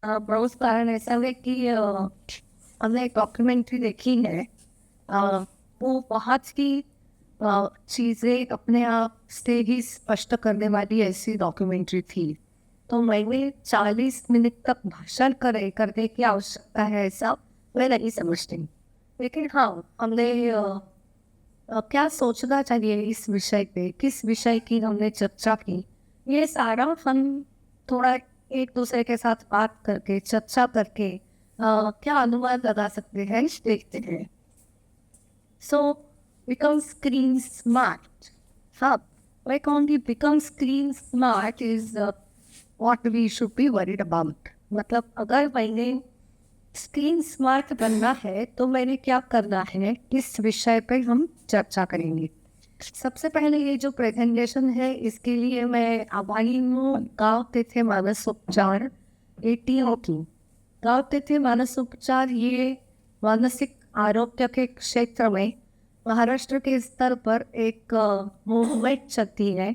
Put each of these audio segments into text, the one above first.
बहुत कारण ऐसा है कि हमने एक डॉक्यूमेंट्री देखी है। वो बहुत ही चीज़ें अपने आप से ही स्पष्ट करने वाली ऐसी डॉक्यूमेंट्री थी। तो मैंने 40 मिनट तक भाषण करने की आवश्यकता है ऐसा मैं नहीं समझती। लेकिन हाँ, हमने क्या सोचना चाहिए इस विषय पे, किस विषय की हमने चर्चा की, ये सारा हम थोड़ा एक दूसरे के साथ बात करके चर्चा करके क्या अनुमान लगा सकते हैं देखते हैं। So become screen smart. How? Like only become screen smart is what we should be worried about. मतलब अगर मैंने स्क्रीन स्मार्ट बनना है तो मैंने क्या करना है, इस विषय पे हम चर्चा करेंगे। सबसे पहले ये जो प्रेजेंटेशन है इसके लिए मैं आभारी हूँ गाँव तिथि मानस उपचार ATO की। गाँव तिथि मानस उपचार ये मानसिक आरोग्य के क्षेत्र में महाराष्ट्र के स्तर पर एक मूवमेंट चलती है।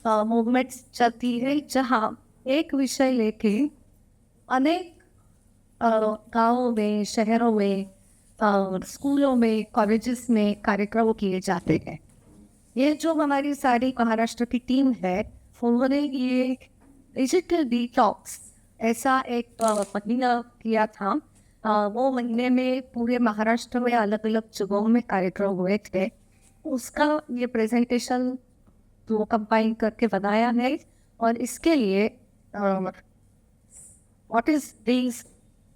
मूवमेंट चलती है जहाँ एक विषय लेके अनेक गाँवों में, शहरों में, स्कूलों में, कॉलेजेस में कार्यक्रम किए जाते हैं। ये जो हमारी सारी महाराष्ट्र की टीम है, उन्होंने ये डिजिटल डिटॉक्स ऐसा एक महीना किया था। वो महीने में पूरे महाराष्ट्र में अलग अलग जगहों में कार्यक्रम हुए थे। उसका ये प्रेजेंटेशन वो कंबाइन करके बनाया है और इसके लिए what is this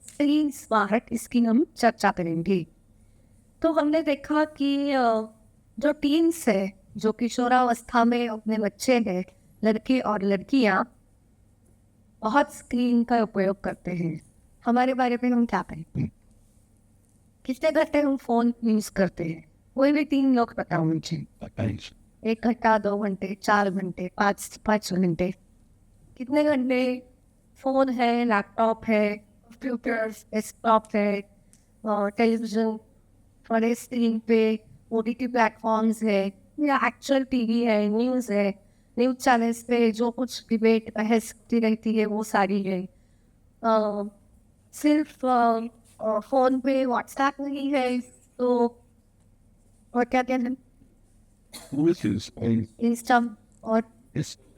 screen smart इसकी हम चर्चा करेंगे। तो हमने देखा कि जो टीन्स है, जो किशोरावस्था में अपने बच्चे हैं, लड़के और लड़कियां बहुत स्क्रीन का उपयोग करते हैं। हमारे बारे में हम क्या कहें, कितने घंटे हम फोन यूज करते हैं? कोई भी 3 लोग बताओ मुझे। 1 घंटा, 2 घंटे, 4 घंटे, 5 घंटे, कितने घंटे फोन है, लैपटॉप है, कंप्यूटर, डेस्कटॉप है, टेलीविजन, बड़े स्क्रीन पे OTT प्लेटफॉर्म्स है, या एक्चुअल टीवी है, न्यूज़ है, न्यूज़ चैनल्स पे जो कुछ डिबेट बहस होती रहती है वो सारी है। सिर्फ फ़ोन पे व्हाट्सएप नहीं है तो और क्या क्या है, Bluetooth and इंस्टा और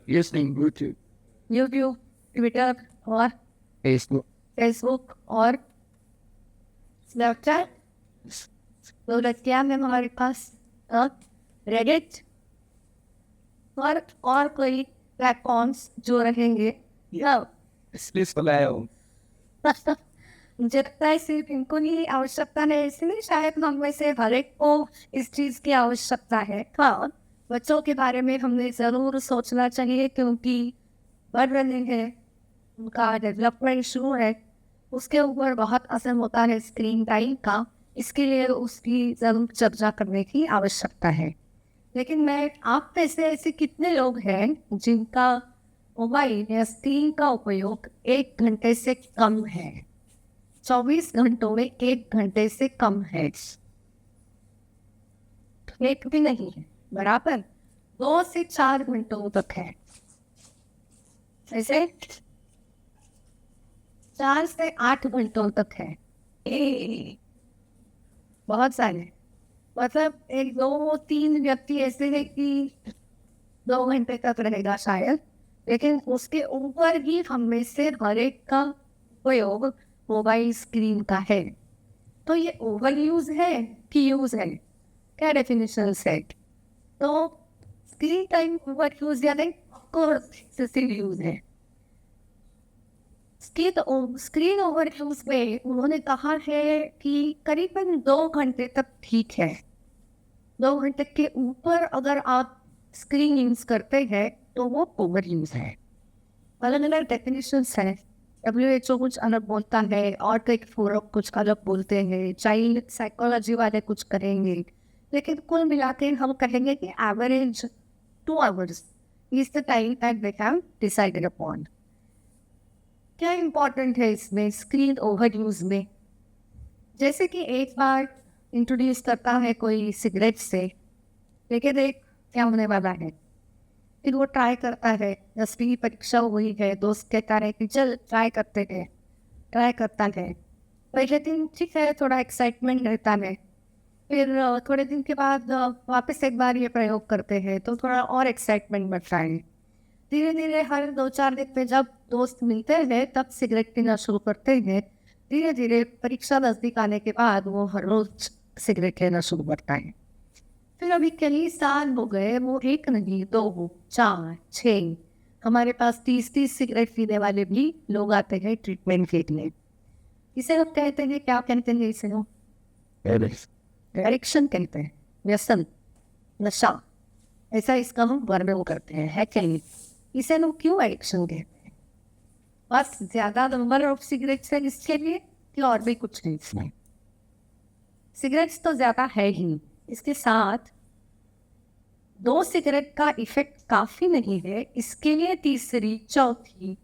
listening Bluetooth, यूट्यूब, ट्विटर और Facebook, फेसबुक और स्नैपचैट। तो क्या है हमारे पास, रेडिट और कोई प्लेटफॉर्म्स जो रहेंगे या Spisfaleo, मुझे लगता है सिर्फ इनको ही आवश्यकता है, इसलिए शायद हम में से हर एक को इस चीज़ की आवश्यकता है। हाँ, बच्चों के बारे में हमने ज़रूर सोचना चाहिए क्योंकि बढ़ रहे हैं, उनका डेवलपमेंट शुरू है, उसके ऊपर बहुत असर होता है स्क्रीन टाइम का। इसके लिए उसकी ज़रूर चर्चा करने की आवश्यकता है। लेकिन मैं आप में से ऐसे कितने लोग हैं जिनका मोबाइल या स्क्रीन का उपयोग 1 घंटे से कम है? 24 घंटों में 1 घंटे से कम है, एक भी नहीं है, बराबर 2 से 4 घंटों तक है। ऐसे 4 से 8 घंटों तक है। बहुत सारे, मतलब 1 2 3 व्यक्ति ऐसे हैं कि 2 घंटे तक रहेगा शायद, लेकिन उसके ऊपर ही हम में से हर एक का उपयोग मोबाइल स्क्रीन का है। तो ये ओवर यूज है कि यूज है, क्या डेफिनेशन है? तो स्क्रीन टाइम ओवर यूज या नहीं, ऑफकोर्स एक्सेसिव यूज है। स्क्रीन ओवर यूज में उन्होंने कहा है कि करीबन 2 घंटे तक ठीक है। 2 घंटे के ऊपर अगर आप स्क्रीन यूज करते हैं तो वो ओवर यूज है। अलग अलग डेफिनेशंस है। WHO कुछ अलग बोलता है और कई फोरम कुछ अलग बोलते हैं, चाइल्ड साइकोलॉजी वाले कुछ करेंगे, लेकिन कुल मिला के हम कहेंगे कि average 2 hours is the time that we have decided upon. क्या इम्पोर्टेंट है इसमें स्क्रीन ओवर यूज में? जैसे कि एक बार इंट्रोड्यूस करता है कोई सिगरेट से, लेकिन देख क्या होने वाला है। फिर वो ट्राई करता है, 10वीं की परीक्षा हुई है, दोस्त कहता है कि चल ट्राई करते हैं, ट्राई करता है। पहले दिन ठीक है, थोड़ा एक्साइटमेंट रहता है। फिर थोड़े दिन के बाद वापस एक बार ये प्रयोग करते हैं तो थोड़ा और एक्साइटमेंट बढ़ता है। धीरे धीरे हर 2-4 दिन में जब दोस्त मिलते हैं तब सिगरेट पीना शुरू करते हैं। धीरे धीरे परीक्षा नज़दीक आने के बाद वो हर रोज सिगरेट लेना शुरू करता है। फिर अभी कई साल हो गए, वो 1 नहीं 2 4 6, हमारे पास 30-30 सिगरेट पीने वाले भी लोग आते हैं ट्रीटमेंट के लिए। इसे हम कहते हैं, क्या कहते हैं इसे हम? एडिक्शन कहते हैं, व्यसन, नशा, ऐसा इसका हम वर्णन करते हैं, है क्या नहीं? इसे लोग क्यों एडिक्शन कहते हैं? बस ज्यादा नंबर ऑफ सिगरेट्स है इसके लिए कि और भी कुछ नहीं? इसमें सिगरेट्स तो ज्यादा है ही, इसके साथ 2 सिगरेट का इफेक्ट काफी नहीं है, इसके लिए तीसरी चौथी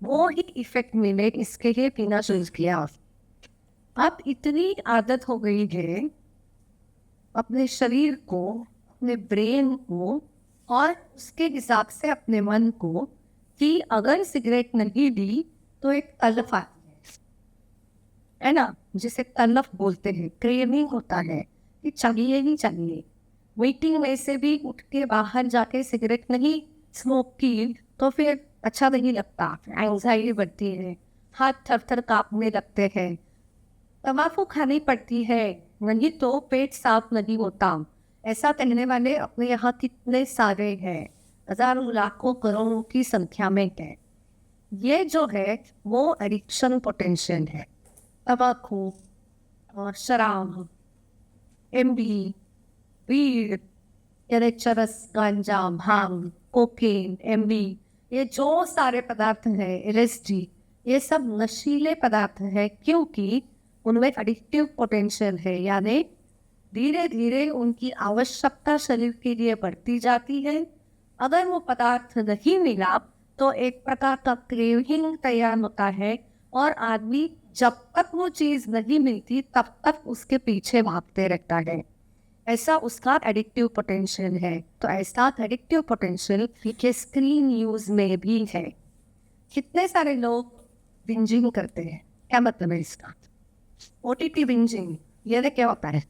वो ही इफेक्ट मिले इसके लिए पीना शुरू किया। अब इतनी आदत हो गई है अपने शरीर को, अपने ब्रेन को और उसके हिसाब से अपने मन को कि अगर सिगरेट नहीं ली तो एक तलफ आती है ना, जिसे तलफ बोलते हैं, क्रेविंग होता है कि चाहिए ही चाहिए। वेटिंग में से भी उठ के बाहर जाके सिगरेट नहीं स्मोक की तो फिर अच्छा नहीं लगता, एंजाइटी बढ़ती है, हाथ थर थर कांपने लगते हैं, तम्बाकू खानी पड़ती है, नहीं तो पेट साफ नहीं होता। ऐसा कहने वाले अपने यहाँ कितने सारे हैं, हजारों लाखों करोड़ों की संख्या में है। ये जो है वो एडिक्शन पोटेंशियल है। तम्बाकू, शराब, एमडी, वीड, यानी चरस, गांजा, भांग, कोकेन, एमडी, ये जो सारे पदार्थ हैं, एलएसडी, ये सब नशीले पदार्थ हैं क्योंकि उनमें एडिक्टिव पोटेंशियल है, यानी धीरे धीरे उनकी आवश्यकता शरीर के लिए बढ़ती जाती है। अगर वो पदार्थ नहीं मिला तो एक प्रकार का क्रेविंग तैयार होता है और आदमी जब तक वो चीज़ नहीं मिलती तब तक उसके पीछे भागते रहता है। ऐसा उसका एडिक्टिव पोटेंशियल है। तो ऐसा एडिक्टिव पोटेंशियल के स्क्रीन यूज में भी है। कितने सारे लोग बिंजिंग करते हैं, क्या मतलब है इसका? ओटीटी बिंजिंग, ये क्या होता है?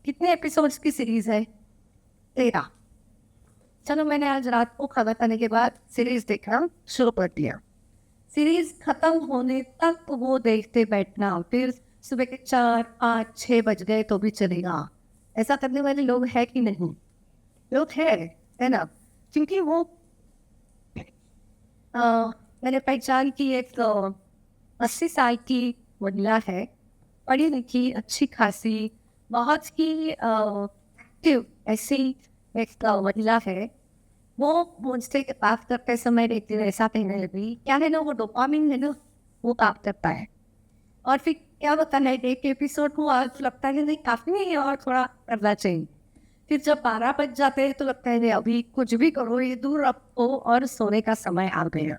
कितने एपिसोड्स की सीरीज है? 13। चलो मैंने आज रात को खाना खाने के बाद सीरीज देखना शुरू कर दिया। सीरीज खत्म होने तक वो देखते बैठना, फिर सुबह के 4, 5, 6 बज गए तो भी चलेगा। ऐसा करने वाले लोग हैं कि नहीं? लोग है ना? क्योंकि वो मैंने पहचान की एक 80 साल की महिला है, पढ़ी लिखी, अच्छी खासी, बहुत ही एक्टिव ऐसी एक महिला है। वो मुझसे बात करते समय देखती है, ऐसा कहने लगी, क्या है ना, वो डोपामिन है ना, वो काम करता है। और फिर क्या होता है, एक एपिसोड हुआ तो लगता है नहीं काफ़ी नहीं और थोड़ा करना चाहिए। फिर जब 12 बज जाते हैं तो लगता है नहीं अभी कुछ भी करो, ये दूर रखो और सोने का समय आ गया।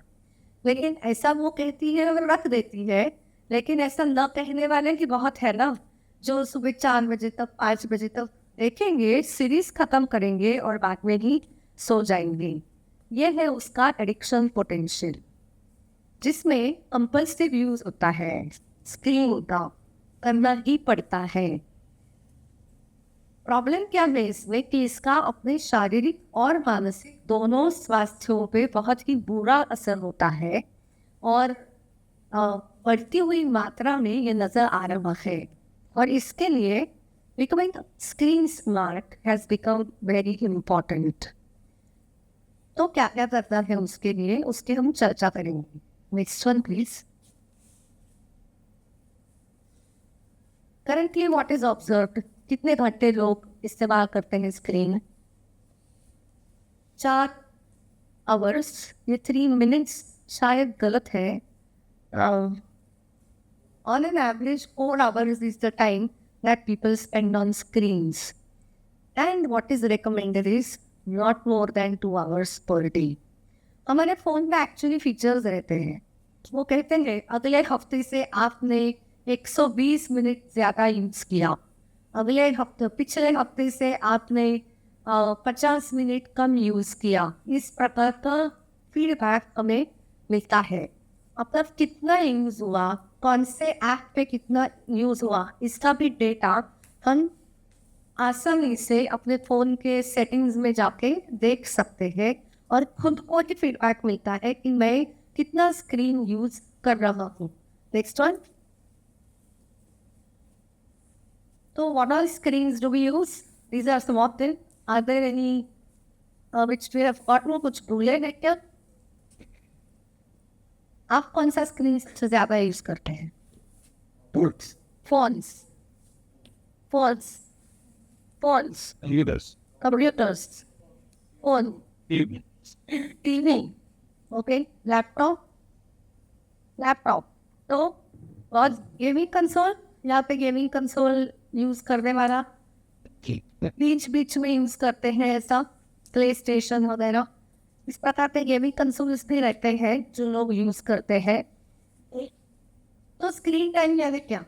लेकिन ऐसा वो कहती है और रख देती है। लेकिन ऐसा न कहने वाले की बहुत है ना, जो सुबह 4 बजे तक 5 बजे तक देखेंगे, सीरीज खत्म करेंगे और बाद में ही सो जाएंगे। ये है उसका एडिक्शन पोटेंशियल, जिसमें कंपल्सिव यूज होता है, स्क्रीन का करना ही पड़ता है। प्रॉब्लम क्या है इसमें कि इसका अपने शारीरिक और मानसिक दोनों स्वास्थ्यों पे बहुत ही बुरा असर होता है और बढ़ती हुई मात्रा में ये नजर आ रहा है। और इसके लिए becoming screen smart has become very important। तो क्या क्या करना है उसके लिए, उसकी हम चर्चा करेंगे। Next one please. Currently what is observed, कितने घंटे लोग इस्तेमाल करते हैं स्क्रीन? 4 आवर्स, ये 3 मिनट्स शायद गलत है। On an average 4 hours is the time that people spend on screens, and what is recommended is not more than 2 hours per day। हमारे फ़ोन में एक्चुअली फीचर्स रहते हैं, वो कहते हैं अगले हफ्ते से आपने 120 मिनट ज़्यादा यूज़ किया, अगले हफ्ते पिछले हफ्ते से आपने 50 मिनट कम यूज़ किया, इस प्रकार का फीडबैक हमें मिलता है। मतलब कितना यूज़ हुआ, कौन से ऐप पे कितना यूज़ हुआ, इसका भी डेटा हम आसानी से अपने फ़ोन के सेटिंग्स में जाके देख सकते हैं और खुद को ही फीडबैक मिलता है कि मैं कितना स्क्रीन यूज़ कर रहा हूँ। Next one. So what all screens do we use? These are some of them. Are there any which we have gotten? कुछ भूले हैं क्या? आप कौन सा स्क्रीन सबसे ज़्यादा यूज करते हैं? Books. Phones, phones, phones, Leaders. Computers, phone, Even. TV, okay, laptop, laptop. तो और गेमिंग कंसोल, यहाँ पे गेमिंग कंसोल यूज करने वाला बीच बीच में यूज करते हैं, ऐसा प्ले स्टेशन वगैरह इस प्रकार के गेमिंग कंसोल्स भी रहते हैं जो लोग यूज करते हैं। तो स्क्रीन टाइम यानी क्या?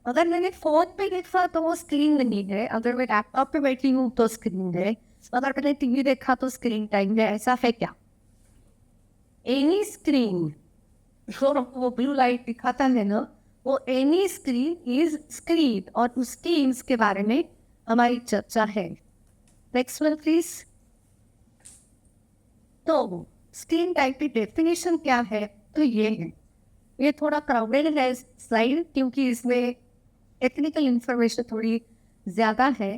अगर मैंने फोन पे देखा तो वो स्क्रीन नहीं है, अगर मैं लैपटॉप पे बैठी हूँ तो स्क्रीन है, अगर मैंने टीवी देखा तो स्क्रीन टाइम है, ऐसा है क्या? एनी स्क्रीन जो वो ब्लू लाइट दिखाता है ना, वो एनी स्क्रीन इज स्क्रीन और उसकी यूज के बारे में हमारी चर्चा है। Next one please. तो स्क्रीन टाइम की डेफिनेशन क्या है? तो ये है, ये थोड़ा क्राउडेड है स्लाइड क्योंकि इसमें टेक्निकल इंफॉर्मेशन थोड़ी ज़्यादा है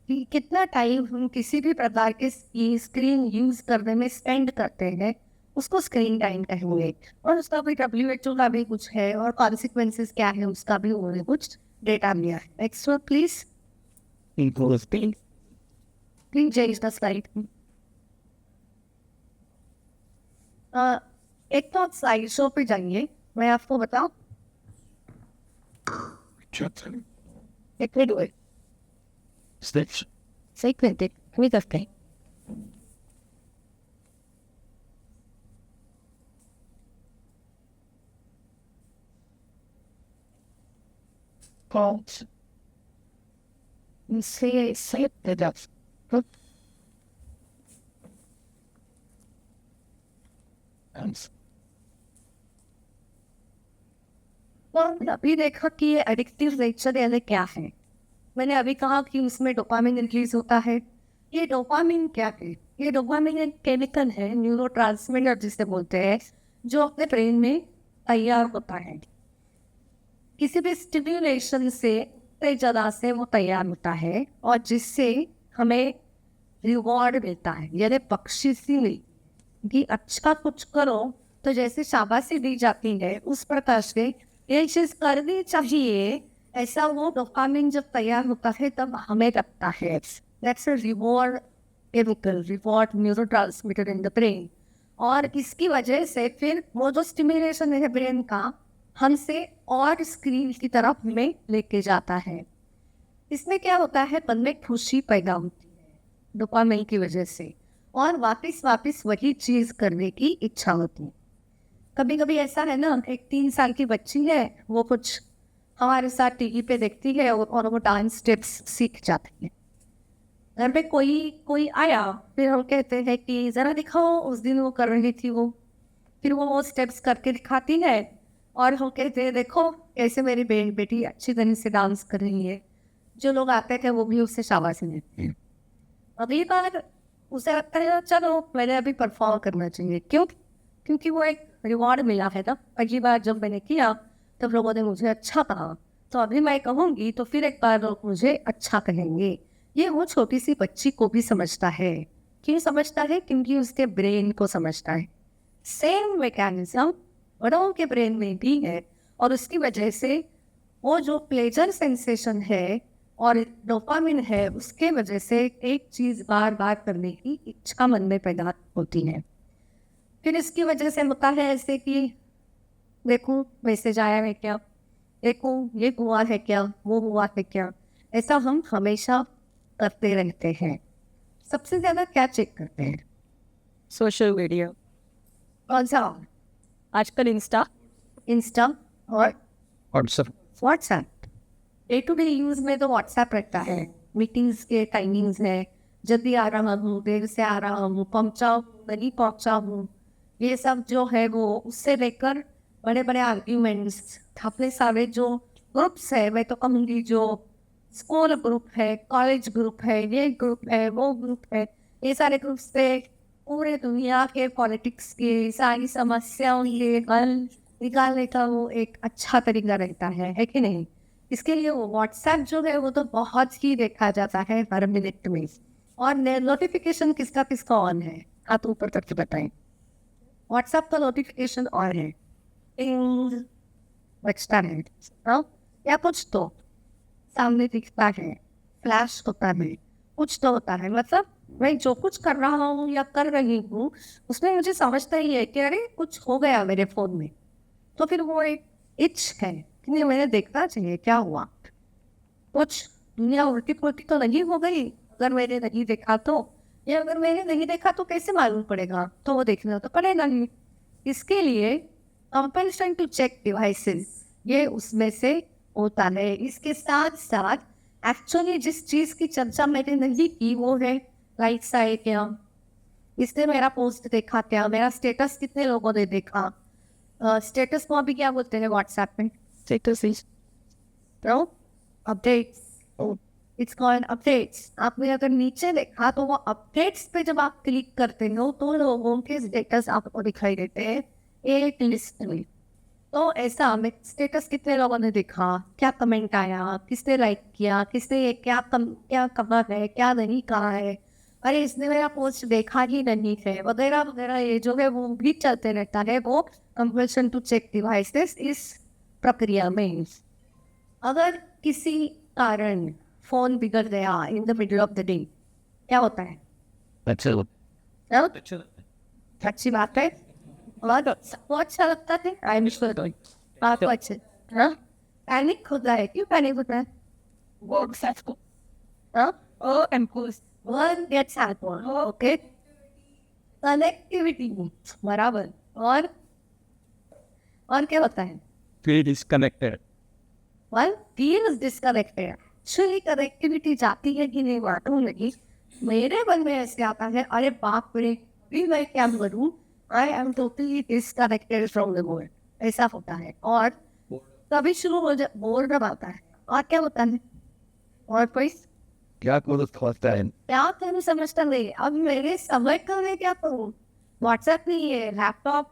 कि कितना टाइम हम किसी भी प्रकार के स्क्रीन यूज करने में स्पेंड करते हैं, उसको स्क्रीन टाइम कहेंगे। और उसका भी WHO का भी कुछ है और कॉन्सिक्वेंसेस क्या है उसका भी उन्होंने कुछ डेटा दिया है। Next one please. Interesting. Please change the slide. एक तो स्लाइड शो पे जाइए, मैं आपको बताऊं Johnson. एक मिनट हुए Snitch. सही करते भी करते हैं। Pulse. से It up. And और अभी देखा कि ये एडिक्टिव नेचर यानी क्या है। मैंने अभी कहा कि उसमें डोपामिन रिलीज होता है। ये डोपामिन क्या है? ये डोपामिन एक केमिकल है, न्यूरोट्रांसमीटर जिसे बोलते हैं, जो अपने ब्रेन में तैयार होता है। किसी भी स्टिम्युलेशन से ज़्यादा से वो तैयार होता है और जिससे हमें रिवॉर्ड मिलता है, यानी बख्शिशी मिलती कि अच्छा कुछ करो तो जैसे शाबाशी दी जाती है उस प्रकार से ये चीज़ करनी चाहिए, ऐसा वो डोपामिन जब तैयार होता है तब हमें लगता है। That's a reward chemical, reward neurotransmitter in the brain. और इसकी वजह से फिर वो जो स्टिम्युलेशन है ब्रेन का हमसे और स्क्रीन की तरफ हमें लेके जाता है। इसमें क्या होता है, मन में खुशी पैदा होती है डोपामिन की वजह से और वापस वही चीज़ करने की इच्छा होती है। कभी कभी ऐसा है ना, एक 3 साल की बच्ची है, वो कुछ हमारे साथ टीवी पे देखती है और वो डांस स्टेप्स सीख जाती है। घर पे कोई आया, फिर हम कहते हैं कि ज़रा दिखाओ, उस दिन वो कर रही थी वो, फिर वो स्टेप्स करके दिखाती है और हम कहते हैं देखो कैसे मेरी बेटी अच्छी तरह से डांस कर रही है। जो लोग आते थे वो भी उससे शाबाशी देते हैं। अगली बार उसे लगता है चलो मैंने अभी परफॉर्म करना चाहिए। क्यों? क्योंकि वो एक रिवॉर्ड मिला है ना। अगली बार जब मैंने किया तब लोगों ने मुझे अच्छा कहा, तो अभी मैं कहूँगी तो फिर एक बार लोग मुझे अच्छा कहेंगे। ये वो छोटी सी बच्ची को भी समझता है। क्यों समझता है? क्योंकि उसके ब्रेन को समझता है। सेम मैकेनिज्म बड़ों के ब्रेन में भी है और उसकी वजह से वो जो प्लेजर सेंसेशन है और डोपामिन है, उसके वजह से एक चीज़ बार बार करने की इच्छा मन में पैदा होती है। फिर इसकी वजह से होता है ऐसे कि देखूं मैसेज आया है क्या, देखूं ये हुआ है क्या, वो हुआ है क्या, ऐसा हम हमेशा करते रहते हैं। सबसे ज़्यादा क्या चेक करते हैं? सोशल मीडिया, कौन सा? आजकल इंस्टा और WhatsApp. WhatsApp. Day to day use में तो व्हाट्सएप रहता है, मीटिंग्स के टाइमिंग्स है, जल्दी आ रहा हूँ, देर से आ रहा हूँ, पहुँचा हूँ, नहीं पहुँचा हूँ, ये सब जो है वो उससे लेकर बड़े बड़े आर्ग्यूमेंट्स, अपने सारे जो ग्रुप्स है, मैं तो कहूँगी जो स्कूल ग्रुप है, कॉलेज ग्रुप है, ये ग्रुप है, वो ग्रुप है, ये सारे ग्रुप्स पे पूरे दुनिया के पॉलिटिक्स के सारी समस्याओं के हल निकालने का वो एक अच्छा तरीका रहता है कि नहीं? इसके लिए वो व्हाट्सएप जो है वो तो बहुत ही देखा जाता है हर मिनट में। और नोटिफिकेशन किसका किसका ऑन है, हाथ ऊपर करके बताएं। व्हाट्सएप का नोटिफिकेशन ऑन है, पिंग बजता है, हाँ? या कुछ तो सामने दिखता है, फ्लैश होता है, कुछ तो होता है। मतलब मैं जो कुछ कर रहा हूँ या कर रही हूँ उसमें मुझे समझता ही है कि अरे कुछ हो गया मेरे फोन में, तो फिर वो एक इच है कि नहीं, मैंने देखना चाहिए क्या हुआ, कुछ दुनिया उल्टी पुल्टी तो नहीं हो गई अगर मैंने नहीं देखा तो, या अगर मैंने नहीं देखा तो कैसे मालूम पड़ेगा, तो वो देखना तो पड़ेगा नहीं। इसके लिए कंपल्शन टू चेक डिवाइसेस ये उसमें से होता है। इसके साथ साथ एक्चुअली जिस चीज़ की चर्चा मैंने नहीं की वो है लाइक्स आए क्या, इसने मेरा पोस्ट देखा क्या, मेरा स्टेटस कितने लोगों ने देखा। स्टेटस को अभी क्या बोलते हैं व्हाट्सएप में? Status is तो अपडेट्स, इट्स कॉल्ड अपडेट्स। आपने अगर नीचे देखा तो वो अपडेट्स पे जब आप क्लिक करते हो तो लोगों के स्टेटस आपको दिखाई देते हैं एक लिस्ट में। तो ऐसा में स्टेटस कितने लोगों ने देखा, क्या कमेंट आया, किसने लाइक किया, किसने क्या कहा है, क्या नहीं कहा है, अरे इसने मेरा पोस्ट देखा ही नहीं है, वगैरह वगैरह, ये जो है वो भी चलते रहता है। वो कंपल्शन टू चेक डिवाइसेस इस प्रक्रिया में। अगर किसी कारण फोन बिगड़ गया in the middle of the day, क्या होता है? That's it. क्या? अच्छी बात है, और सबको अच्छा लगता है, आई एम श्योर आपको अच्छे, हाँ? पैनिक होता है, क्यों पैनिक होता है? हाँ? oh and post. One gets happen, okay? Connectivity बराबर। और क्या होता है? Feel disconnected. One feels disconnected. Actually connectivity जाती है कि नहीं मालूम नहीं, मेरे मन में ऐसे आता है अरे बाप रे, भी मैं क्या करूँ, I am totally disconnected from the world, ऐसा होता है। और तभी शुरू हो जा बोर्डम आता है। और क्या होता है? और कोई क्या करो होता है? क्या करूँ समझता नहीं, अब मेरे समय का मैं क्या करूँ? व्हाट्सएप नहीं है, लैपटॉप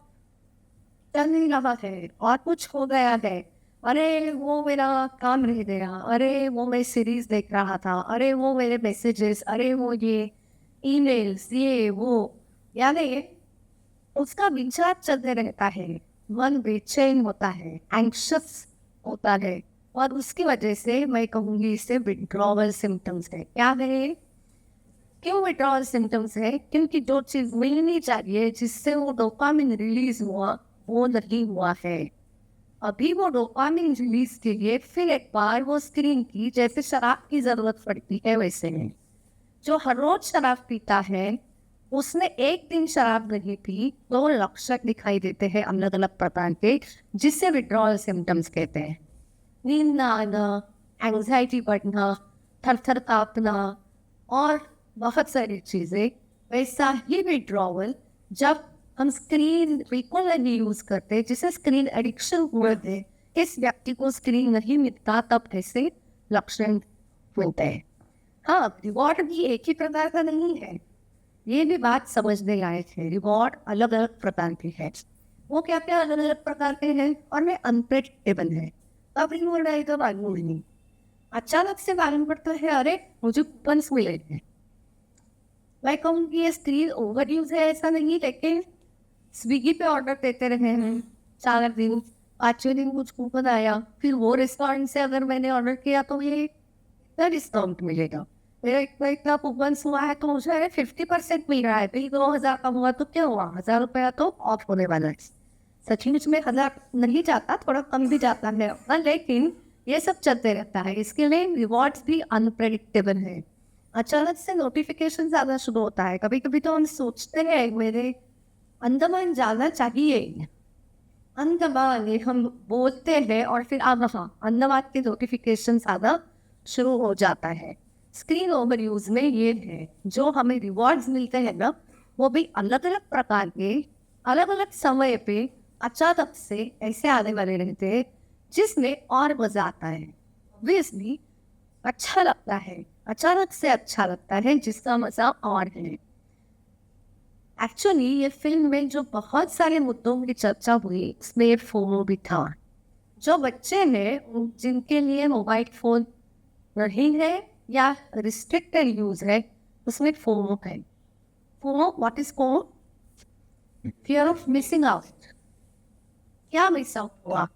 चल नहीं रहा है और कुछ हो गया है, अरे वो मेरा काम रह गया, अरे वो मैं सीरीज देख रहा था, अरे वो मेरे मैसेजेस, अरे वो ये ईमेल्स, ये वो, यानी उसका विचार चलते रहता है, मन बेचैन होता है, एंग्शियस होता है। और उसकी वजह से मैं कहूँगी इसे विड्रॉवल सिम्टम्स है। क्या है? क्यों विड्रॉवल सिम्टम्स है? क्योंकि जो चीज़ मिलनी चाहिए जिससे वो डोपामिन रिलीज हुआ वो नहीं हुआ है। अभी वो डोपामिन रिलीज के लिए फिर एक बार वो स्क्रीन की जैसे शराब की जरूरत पड़ती है वैसे है। जो हर रोज शराब पीता है उसने एक दिन शराब नहीं पी तो लक्षण दिखाई देते हैं अलग अलग प्रकार के, जिससे विड्रॉवल सिम्टम्स कहते हैं। नींद न आना, एंग्जाइटी बढ़ना, थर थर कांपना और बहुत सारी चीज़ें। वैसा ही विड्रॉवल जब हम स्क्रीन बिल्कुल नहीं यूज़ करते, जिसे स्क्रीन एडिक्शन हुए थे, इस व्यक्ति को स्क्रीन नहीं मिलता, तब ऐसे लक्षण होते हैं। हाँ, रिवॉर्ड भी एक ही प्रकार का नहीं है, ये भी बात समझने लायक है। रिवॉर्ड अलग अलग प्रकार के हैं। वो क्या क्या अलग अलग प्रकार के हैं और वे अनप्रेडिक्टेबल है। अब रिवॉर्ड आएगा मालूम नहीं, अचानक से मालूम पड़ता है अरे मुझे कूपन्स मिले हैं। मैं कहूँगी ये स्क्रीन ओवर यूज है ऐसा नहीं, लेकिन स्विगी पे ऑर्डर देते रहे हैं 4 दिन, 5वें दिन कुछ कूपन आया, फिर वो रेस्टोरेंट से अगर मैंने ऑर्डर किया तो ये इतना डिस्काउंट मिलेगा, मेरा इतना कूपन हुआ है तो मुझे 50% मिल रहा है, फिर 2000 का हुआ तो क्या हुआ, 1000 रुपया तो ऑफ होने वाला है। सचमुच में 1000 नहीं जाता, थोड़ा कम भी जाता है, लेकिन ये सब चलते रहता है। इसके लिए रिवॉर्ड्स भी अनप्रेडिक्टेबल है। अचानक से नोटिफिकेशन ज़्यादा शुरू होता है। कभी कभी तो हम सोचते हैं मेरे अंडमान जाना चाहिए, अंडमान ये हम बोलते हैं और फिर अंडमान के नोटिफिकेशन ज़्यादा शुरू हो जाता है। स्क्रीन ओवर यूज में ये है, जो हमें रिवॉर्ड्स मिलते हैं ना, वो भी अलग अलग प्रकार के अलग अलग समय पे अचानक से ऐसे आने वाले रहते हैं जिसमें और मजा आता है। ऑब्वियसली अच्छा लगता है, अचानक से अच्छा लगता है जिसका मजा और है। एक्चुअली ये फिल्म में जो बहुत सारे मुद्दों की चर्चा हुई उसमें फोमो भी था। जो बच्चे हैं जिनके लिए मोबाइल फोन नहीं है या रिस्ट्रिक्टेड यूज है, उसमें फोमो है। FOMO, what is FOMO? Fear of missing out. क्या मिस आउट हुआ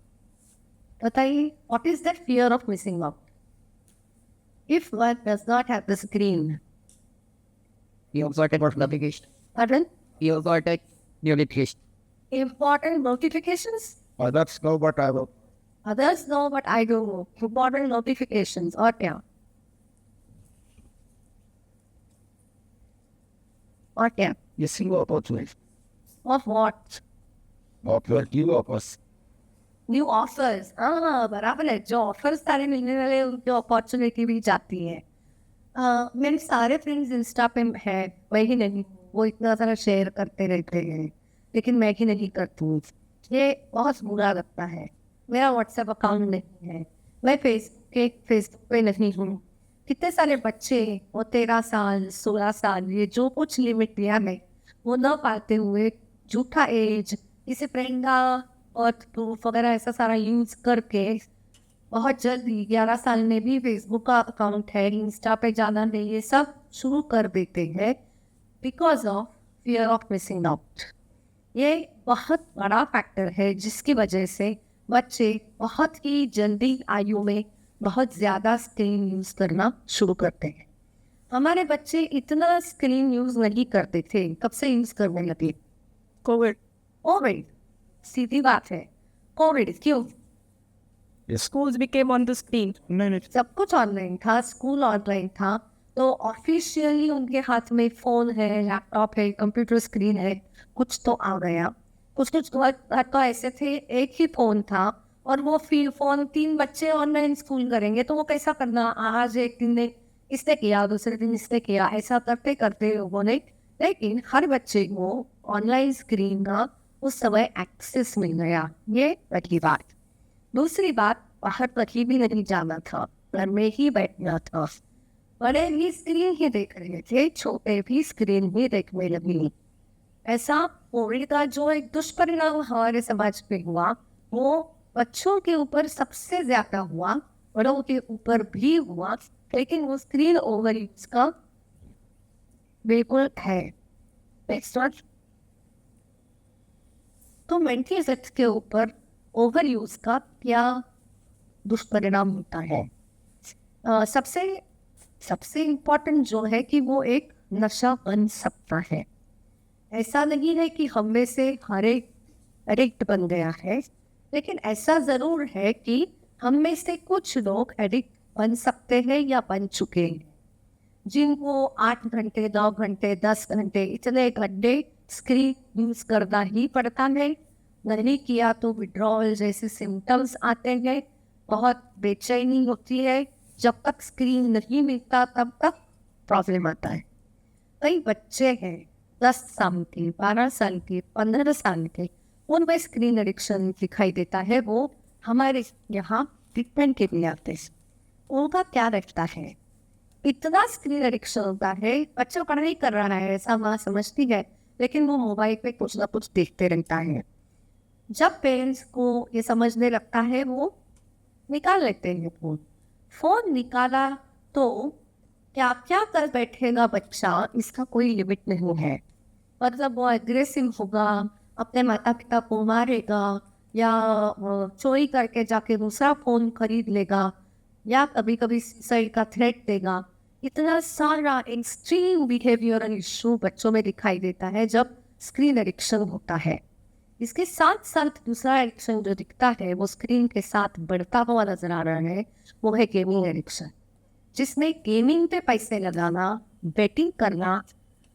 बताइए? What is the fear of missing out? If one does not have the screen, You also get notification. pardon, You also get notification. important notifications. Others know what I will. Others know what I do. Important notifications और क्या? और क्या? You see what opportunity. Of what? Of your new offers. New offers. हाँ बराबर है, जो offers सारे मिलने वाले उनकी अपॉर्चुनिटी भी जाती है। मेरे सारे फ्रेंड्स इंस्टा पे है, मैं ही नहीं, वो इतना सारा शेयर करते रहते हैं लेकिन मैं ही नहीं करती हूँ। ये बहुत बुरा लगता है। मेरा व्हाट्सएप अकाउंट नहीं है, मैं फेसबुक पे नहीं हूँ। कितने सारे बच्चे, वो 13 साल 16 साल, ये जो कुछ लिमिट दिया है वो न पाते हुए झूठा एज, किसी फ्रेंड का और प्रूफ वगैरह ऐसा सारा यूज करके बहुत जल्दी 11 साल में भी फेसबुक का अकाउंट है, इंस्टा पे जाना नहीं, ये सब शुरू कर देते हैं because of fear of missing out. ये बहुत बड़ा फैक्टर है जिसकी वजह से बच्चे बहुत ही जल्दी आयु में बहुत ज़्यादा स्क्रीन यूज करना शुरू करते हैं। हमारे बच्चे इतना स्क्रीन यूज नहीं करते थे, कब से यूज करने लगे? COVID. कोविड। सीधी बात है, कोविड क्यों? Schools became on the screen. सब कुछ ऑनलाइन था, स्कूल ऑनलाइन था, तो ऑफिशियली उनके हाथ में फोन है, लैपटॉप है, कंप्यूटर स्क्रीन है, कुछ तो आ गया। कुछ घर तो ऐसे थे एक ही फोन था और वो फोन 3 बच्चे ऑनलाइन स्कूल करेंगे तो वो कैसा करना? आज एक दिन ने इसने किया, दूसरे दिन इसने किया, ऐसा करते करते लोगों ने, लेकिन हर बच्चे को ऑनलाइन स्क्रीन का उस समय एक्सेस मिल गया। ये पहली बात। दूसरी बात, बाहर कहीं भी नहीं जाना था, घर में ही बैठना था। बड़े भी स्क्रीन ही देख रहे थे, छोटे भी स्क्रीन ही देखने लगे। ऐसा कोविड का जो एक दुष्परिणाम हमारे समाज पे हुआ वो बच्चों के ऊपर सबसे ज्यादा हुआ, बड़ों के ऊपर भी हुआ, लेकिन वो स्क्रीन ओवर यूज का बिल्कुल है। Next one. तो मेंटल हेल्थ के ऊपर ओवर यूज का क्या दुष्परिणाम होता है? सबसे इम्पोर्टेंट जो है कि वो एक नशा बन सकता है। ऐसा नहीं है कि हम में से हर एक एडिक्ट बन गया है, लेकिन ऐसा ज़रूर है कि हम में से कुछ लोग एडिक्ट बन सकते हैं या बन चुके हैं, जिनको 8 घंटे 9 घंटे 10 घंटे इतने घंटे स्क्रीन यूज करना ही पड़ता है। नहीं किया तो विड्रॉल जैसे सिम्टम्स आते हैं, बहुत बेचैनी होती है, जब तक स्क्रीन नहीं मिलता तब तक प्रॉब्लम आता है। कई बच्चे हैं 10 साल के, 12 साल के, 15 साल के, उनमें स्क्रीन एडिक्शन दिखाई देता है। वो हमारे यहाँ ट्रीटमेंट के लिए आते हैं। उनका क्या रहता है? इतना स्क्रीन एडिक्शन होता है, बच्चा पढ़ाई कर रहा है ऐसा माँ समझती है, लेकिन वो मोबाइल पे कुछ ना कुछ देखते रहता है। जब पेरेंट्स को ये समझने लगता है वो निकाल लेते हैं फोन निकाला तो क्या क्या कर बैठेगा बच्चा, इसका कोई लिमिट नहीं है। मतलब वो एग्रेसिव होगा, अपने माता पिता को मारेगा, या चोरी करके जाके दूसरा फोन खरीद लेगा, या कभी कभी सुसाइड का थ्रेट देगा। इतना सारा एक्सट्रीम बिहेवियरल इशू बच्चों में दिखाई देता है जब स्क्रीन एडिक्शन होता है। इसके साथ साथ दूसरा एडिक्शन जो दिखता है वो स्क्रीन के साथ बढ़ता हुआ नजर आ रहा है, वो है गेमिंग एडिक्शन, जिसमें गेमिंग पे पैसे लगाना, बेटिंग करना।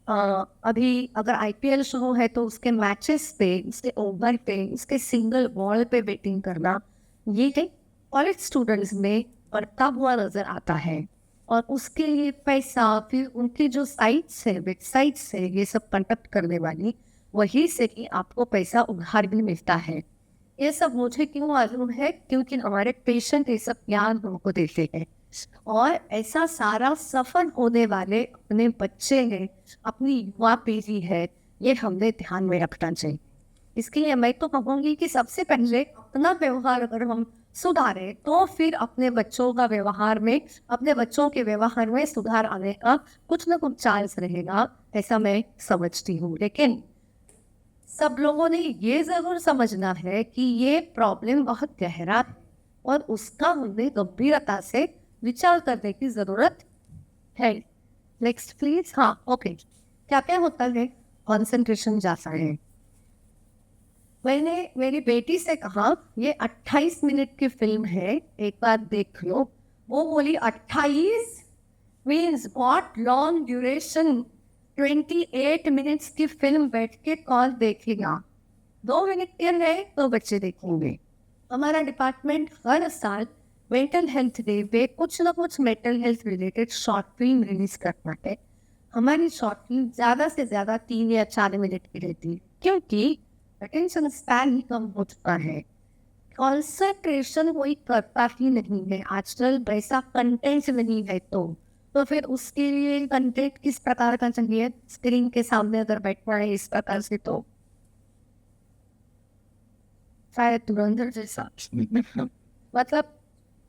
अभी अगर IPL शुरू है तो उसके मैचेस पे, उसके ओवर पे, उसके सिंगल बॉल पे बेटिंग करना, ये कॉलेज स्टूडेंट्स में बढ़ता हुआ नजर आता है। और उसके लिए पैसा फिर उनकी जो साइट्स है, वेबसाइट्स है, ये सब कंडक्ट करने वाली, वहीं से ही आपको पैसा उधार भी मिलता है। ये सब मुझे क्यों मालूम है? क्योंकि हमारे पेशेंट ये सब ज्ञान हमको देते हैं। और ऐसा सारा सफर होने वाले अपने बच्चे हैं, अपनी युवा पीढ़ी है, ये हमने ध्यान में रखना चाहिए। इसके लिए मैं तो कहूँगी कि सबसे पहले अपना व्यवहार अगर हम सुधारें तो फिर अपने बच्चों का व्यवहार में, अपने बच्चों के व्यवहार में सुधार आने का कुछ ना कुछ चांस रहेगा, ऐसा मैं समझती हूँ। लेकिन सब लोगों ने ये ज़रूर समझना है कि ये प्रॉब्लम बहुत गहरा है और उसका हमें गंभीरता से विचार करने की ज़रूरत है। Next please. हाँ, ओके। क्या क्या होता है? कंसंट्रेशन जाता है। मैंने मेरी बेटी से कहा ये 28 मिनट की फिल्म है, एक बार देख लो। वो बोली 28 means what long duration, 28 minutes की फिल्म बैठ के कौन देखेगा? 2 मिनट के है तो बच्चे देखेंगे। हमारा डिपार्टमेंट हर साल मेंटल हेल्थ डे पे कुछ ना कुछ mental health related short film release करता है। हमारी शॉर्ट फिल्म ज़्यादा से ज़्यादा 3 या 4 मिनट की रहती है, क्योंकि अटेंशन स्पैन ही कम हो चुका है। कॉन्सेंट्रेशन कोई करता ही नहीं है आजकल, वैसा कंटेंट नहीं है। तो फिर उसके लिए कंटेंट किस प्रकार का चाहिए? स्क्रीन के सामने अगर बैठना है इस प्रकार से तो शायद धुरंधर जैसा, मतलब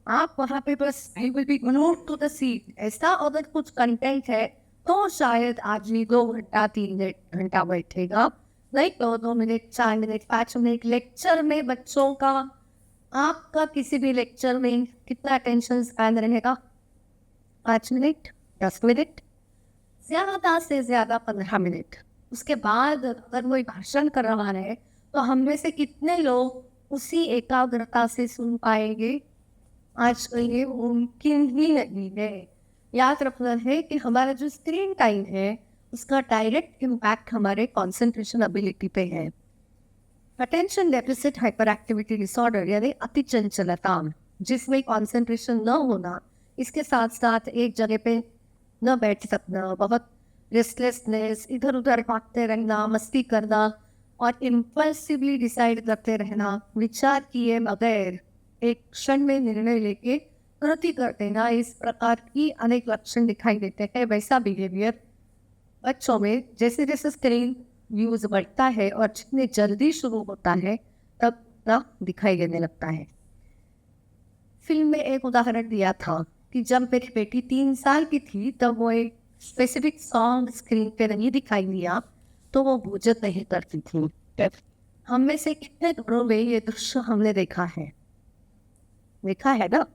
आप वहाँ पे बस I will be glued to the seat, ऐसा अगर कुछ कंटेंट है तो शायद आदमी 2 घंटा 3 घंटा बैठेगा। Like 2 minute 4 minute 5 minute lecture में बच्चों का, आपका किसी भी लेक्चर में कितना अटेंशन स्पैन रहेगा? 5 मिनट, 10 मिनट, ज़्यादा से ज़्यादा 15 मिनट। उसके बाद अगर कोई भाषण कर रहा है तो हम में से कितने लोग उसी एकाग्रता से सुन पाएंगे? आजकल ये मुमकिन ही नहीं है। याद रखना है कि हमारा जो स्क्रीन टाइम है उसका डायरेक्ट इम्पैक्ट हमारे कंसंट्रेशन एबिलिटी पे है। Attention deficit hyper activity disorder यानी अति चंचलता, जिसमें कंसंट्रेशन न होना, इसके साथ साथ एक जगह पे न बैठ सकना, बहुत रेस्टलेसनेस, इधर उधर भागते रहना, मस्ती करना और इम्पल्सिवली डिसाइड करते रहना, विचार किए बगैर एक क्षण में निर्णय लेके कृति कर देना, इस प्रकार की अनेक लक्षण दिखाई देते हैं। वैसा बिहेवियर बच्चों में जैसे जैसे स्क्रीन यूज बढ़ता है और जितने जल्दी शुरू होता है तब तक दिखाई देने लगता है। फिल्म में एक उदाहरण दिया था कि जब मेरी बेटी 3 साल की थी तब वो एक स्पेसिफिक सॉन्ग स्क्रीन पे नहीं दिखाई दिया तो वो भोजन नहीं करती थी। हम में से कितने घरों में ये दृश्य हमने देखा है ना,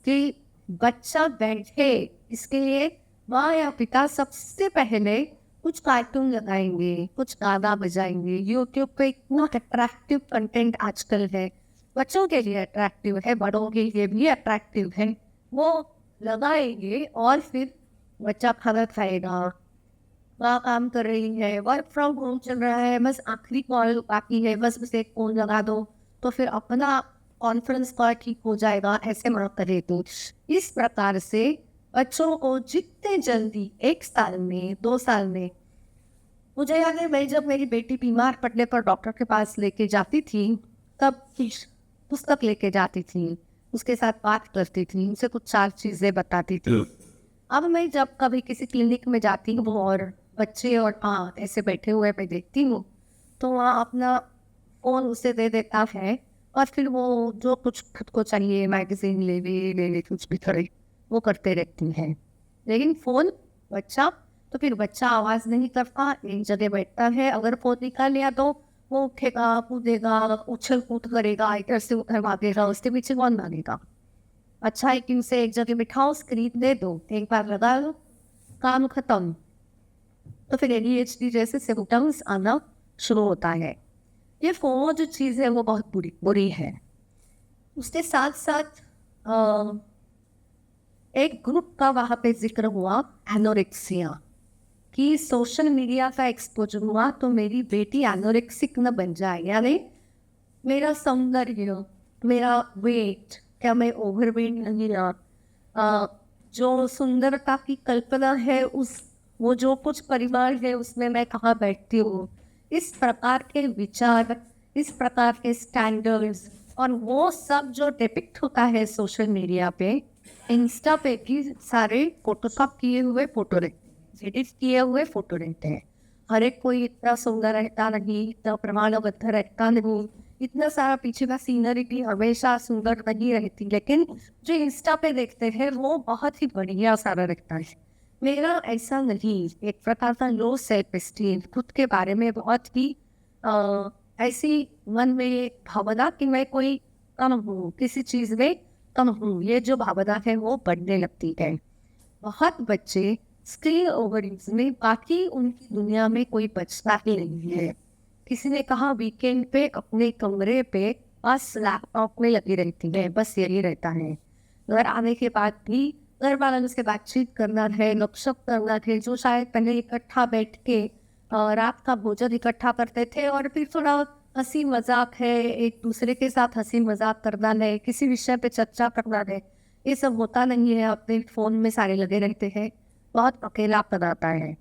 कि बच्चा बैठे, इसके लिए माँ या पिता सबसे पहले कुछ कार्टून लगाएंगे, कुछ गाना बजाएंगे। यूट्यूब पे इतना अट्रैक्टिव कंटेंट आजकल है, बच्चों के लिए अट्रैक्टिव है, बड़ों के लिए भी अट्रैक्टिव है। वो लगाएंगे और फिर बच्चा खाना खाएगा, माँ काम कर रही है, वर्क फ्रॉम होम चल रहा है, बस आखिरी कॉल बाकी है, बस एक फोन लगा दो तो फिर अपना कॉन्फ्रेंस कॉल ठीक हो जाएगा, ऐसे मत करे। तो इस प्रकार से बच्चों को जितने जल्दी 1 साल में 2 साल में, मुझे याद है मैं जब मेरी बेटी बीमार पड़ने पर डॉक्टर के पास लेके जाती थी तब पुस्तक लेके जाती थी, उसके साथ बात करती थी, उसे कुछ 4 चीज़ें बताती थी। अब मैं जब कभी किसी क्लिनिक में जाती हूँ और बच्चे और माँ ऐसे बैठे हुए मैं देखती हूँ तो वहाँ अपना फ़ोन उसे दे देता है और फिर वो जो कुछ खुद को चाहिए, मैगजीन ले कुछ भी करे, वो करते रहती हैं। लेकिन फ़ोन बच्चा, तो फिर बच्चा आवाज़ नहीं करता, एक जगह बैठता है। अगर फ़ोन निकाल लिया तो वो उठेगा, कूदेगा, उछल कूद करेगा, इधर से उधर भागेगा, उसके पीछे कौन भागेगा? अच्छा है कि उसे एक जगह बिठाओ, स्क्रीन दे दो, एक बार लगा लो, काम खत्म। तो फिर ADHD जैसे सिम्टम्स आना शुरू होता है। ये फोन जो चीज़ है वो बहुत बुरी है। उसके साथ साथ एक ग्रुप का वहाँ पे जिक्र हुआ, एनोरेक्सिया, कि सोशल मीडिया का एक्सपोजर हुआ तो मेरी बेटी एनोरेक्सिक न बन जाए, यानी मेरा सौंदर्य, मेरा वेट, क्या मैं ओवरवेट नहीं रहा, जो सुंदरता की कल्पना है, उस वो जो कुछ परिवार है उसमें मैं कहाँ बैठती हूँ, इस प्रकार के विचार, इस प्रकार के स्टैंडर्ड्स, और वो सब जो डिपिक्ट होता है सोशल मीडिया पे, इंस्टा पे भी सारे फोटोशॉप किए हुए फोटो रहते हैं, एडिट किए हुए फोटो रहते हैं। हर एक कोई इतना सुंदर रहता नहीं, इतना प्रमाणबद्ध रहता नहीं, इतना सारा पीछे का सीनरी भी हमेशा सुंदर नहीं रहती, लेकिन जो इंस्टा पे देखते हैं वो बहुत ही बढ़िया सारा रहता है। मेरा ऐसा नहीं, एक प्रकार का लो सेल्फ एस्टीम, खुद के बारे में बहुत ही ऐसी मन में भावना कि मैं कोई कम हूँ, किसी चीज़ में कम हूँ, ये जो भावना है वो बढ़ने लगती है। बहुत बच्चे स्क्रीन ओवर यूज में, बाकी उनकी दुनिया में कोई बचता ही नहीं है। किसी ने कहा वीकेंड पे अपने कमरे पे बस लैपटॉप में लगी रहती है, बस यही रहता है। घर आने के बाद भी घर वालों से बातचीत करना है, गपशप करना है, जो शायद पहले इकट्ठा बैठ के रात का भोजन इकट्ठा करते थे, और फिर थोड़ा हंसी मजाक है, एक दूसरे के साथ हंसी मजाक करना है, किसी विषय पे चर्चा करना है, ये सब होता नहीं है। अपने फोन में सारे लगे रहते हैं, बहुत अकेलापन आता है।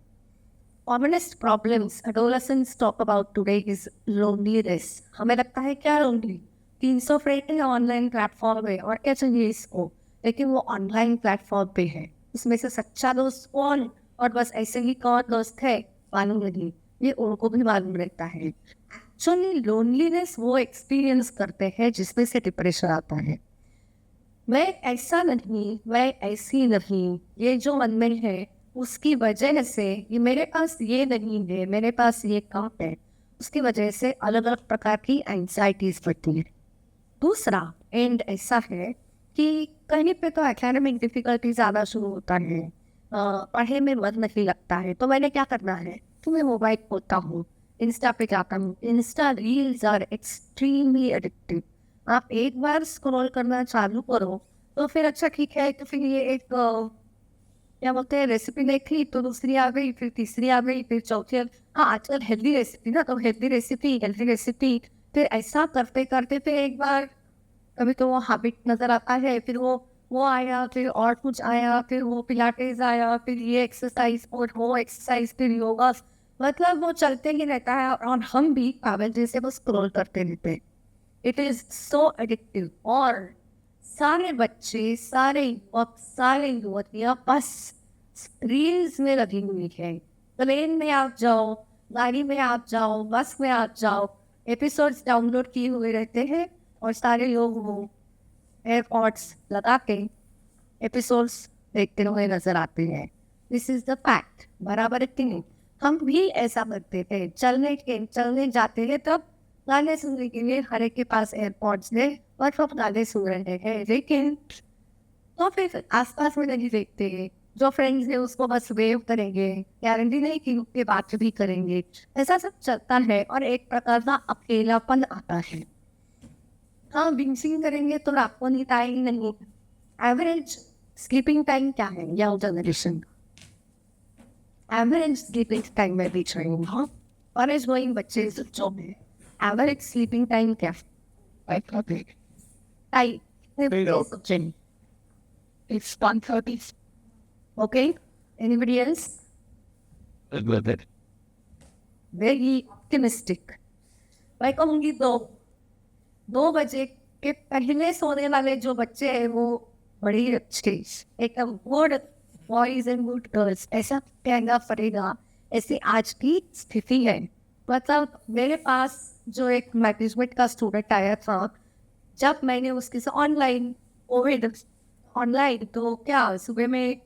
Commonest problems adolescents talk about today is loneliness. हमें लगता है क्या लोनली, 300 फ्रेंड है ऑनलाइन प्लेटफॉर्म पे, और क्या चाहिए इसको, लेकिन वो ऑनलाइन प्लेटफॉर्म पे है, उसमें से सच्चा दोस्त कौन और बस ऐसे ही कौन दोस्त है मालूम नहीं, ये उनको भी मालूम रहता है। एक्चुअली लोनलीनेस वो एक्सपीरियंस करते हैं जिसमें से डिप्रेशन आता है। मैं ऐसा नहीं, मैं ऐसी नहीं, ये जो मन में है उसकी वजह से, ये मेरे पास ये नहीं है, मेरे पास ये कम है, उसकी वजह से अलग अलग प्रकार की एंजाइटीज बढ़ती है। दूसरा एंड ऐसा है कि कहीं पे तो एकेडमिक डिफिकल्टी ज़्यादा शुरू होता है, पढ़े में मन नहीं लगता है, तो मैंने क्या करना है, तो मैं मोबाइल खोलता हूँ, इंस्टा पे जाता हूँ। Insta reels are extremely addictive. आप एक बार स्क्रॉल करना चालू करो तो फिर अच्छा ठीक है, तो फिर ये एक क्या बोलते हैं, रेसिपी देखी तो दूसरी आ गई, फिर तीसरी आ गई, फिर चौथी हाँ आजकल हेल्दी रेसिपी ना, तो हेल्दी रेसिपी, फिर ऐसा करते करते फिर एक बार कभी तो वो हैबिट नजर आता है, फिर वो आया, फिर और कुछ आया, फिर वो पिलाटेस आया, फिर ये एक्सरसाइज और वो एक्सरसाइज, फिर योगा, मतलब वो चलते ही रहता है, और हम भी पागल जैसे वो स्क्रॉल करते रहते हैं। It is so addictive. और सारे बच्चे, सारे युवक, सारे युवतियाँ बस रील्स में लगी हुई है। प्लेन में आप जाओ, गाड़ी में आप जाओ, बस में आप जाओ, एपिसोड्स डाउनलोड किए हुए रहते हैं, और सारे लोग वो एयरपॉड्स लगा के एपिसोड्स देखते हुए नजर आते हैं। This is the fact. बराबर है नहीं? हम भी ऐसा करते थे, चलने जाते हैं तब गाने सुनने के लिए हर एक के पास एयरपॉड्स है, और सब गाने सुन रहे हैं, लेकिन तो फिर आसपास में नहीं देखते हैं। जो फ्रेंड्स है उसको बस वेव करेंगे, गारंटी नहीं कि उसके बात भी करेंगे, ऐसा सब चलता है, और एक प्रकार का अकेलापन आता है। हाँ, बिंचिंग करेंगे तो रात को नींद आएगी नहीं। एवरेज स्लीपिंग टाइम क्या है young generation? Average sleeping time में बीच रही हूँ, हाँ, और इस गोइंग बच्चे जो है, एवरेज स्लीपिंग टाइम क्या है? It's 1:30. Okay. Anybody else? Very optimistic. मैं कहूँगी 2 बजे के पहले सोने वाले जो बच्चे हैं वो बड़ी अच्छे, एकदम good boys and good girls, ऐसा कहना पड़ेगा। ऐसी आज की स्थिति है। मतलब मेरे पास जो एक मैनेजमेंट का स्टूडेंट आया था, जब मैंने उसके साथ ऑनलाइन तो क्या सुबह में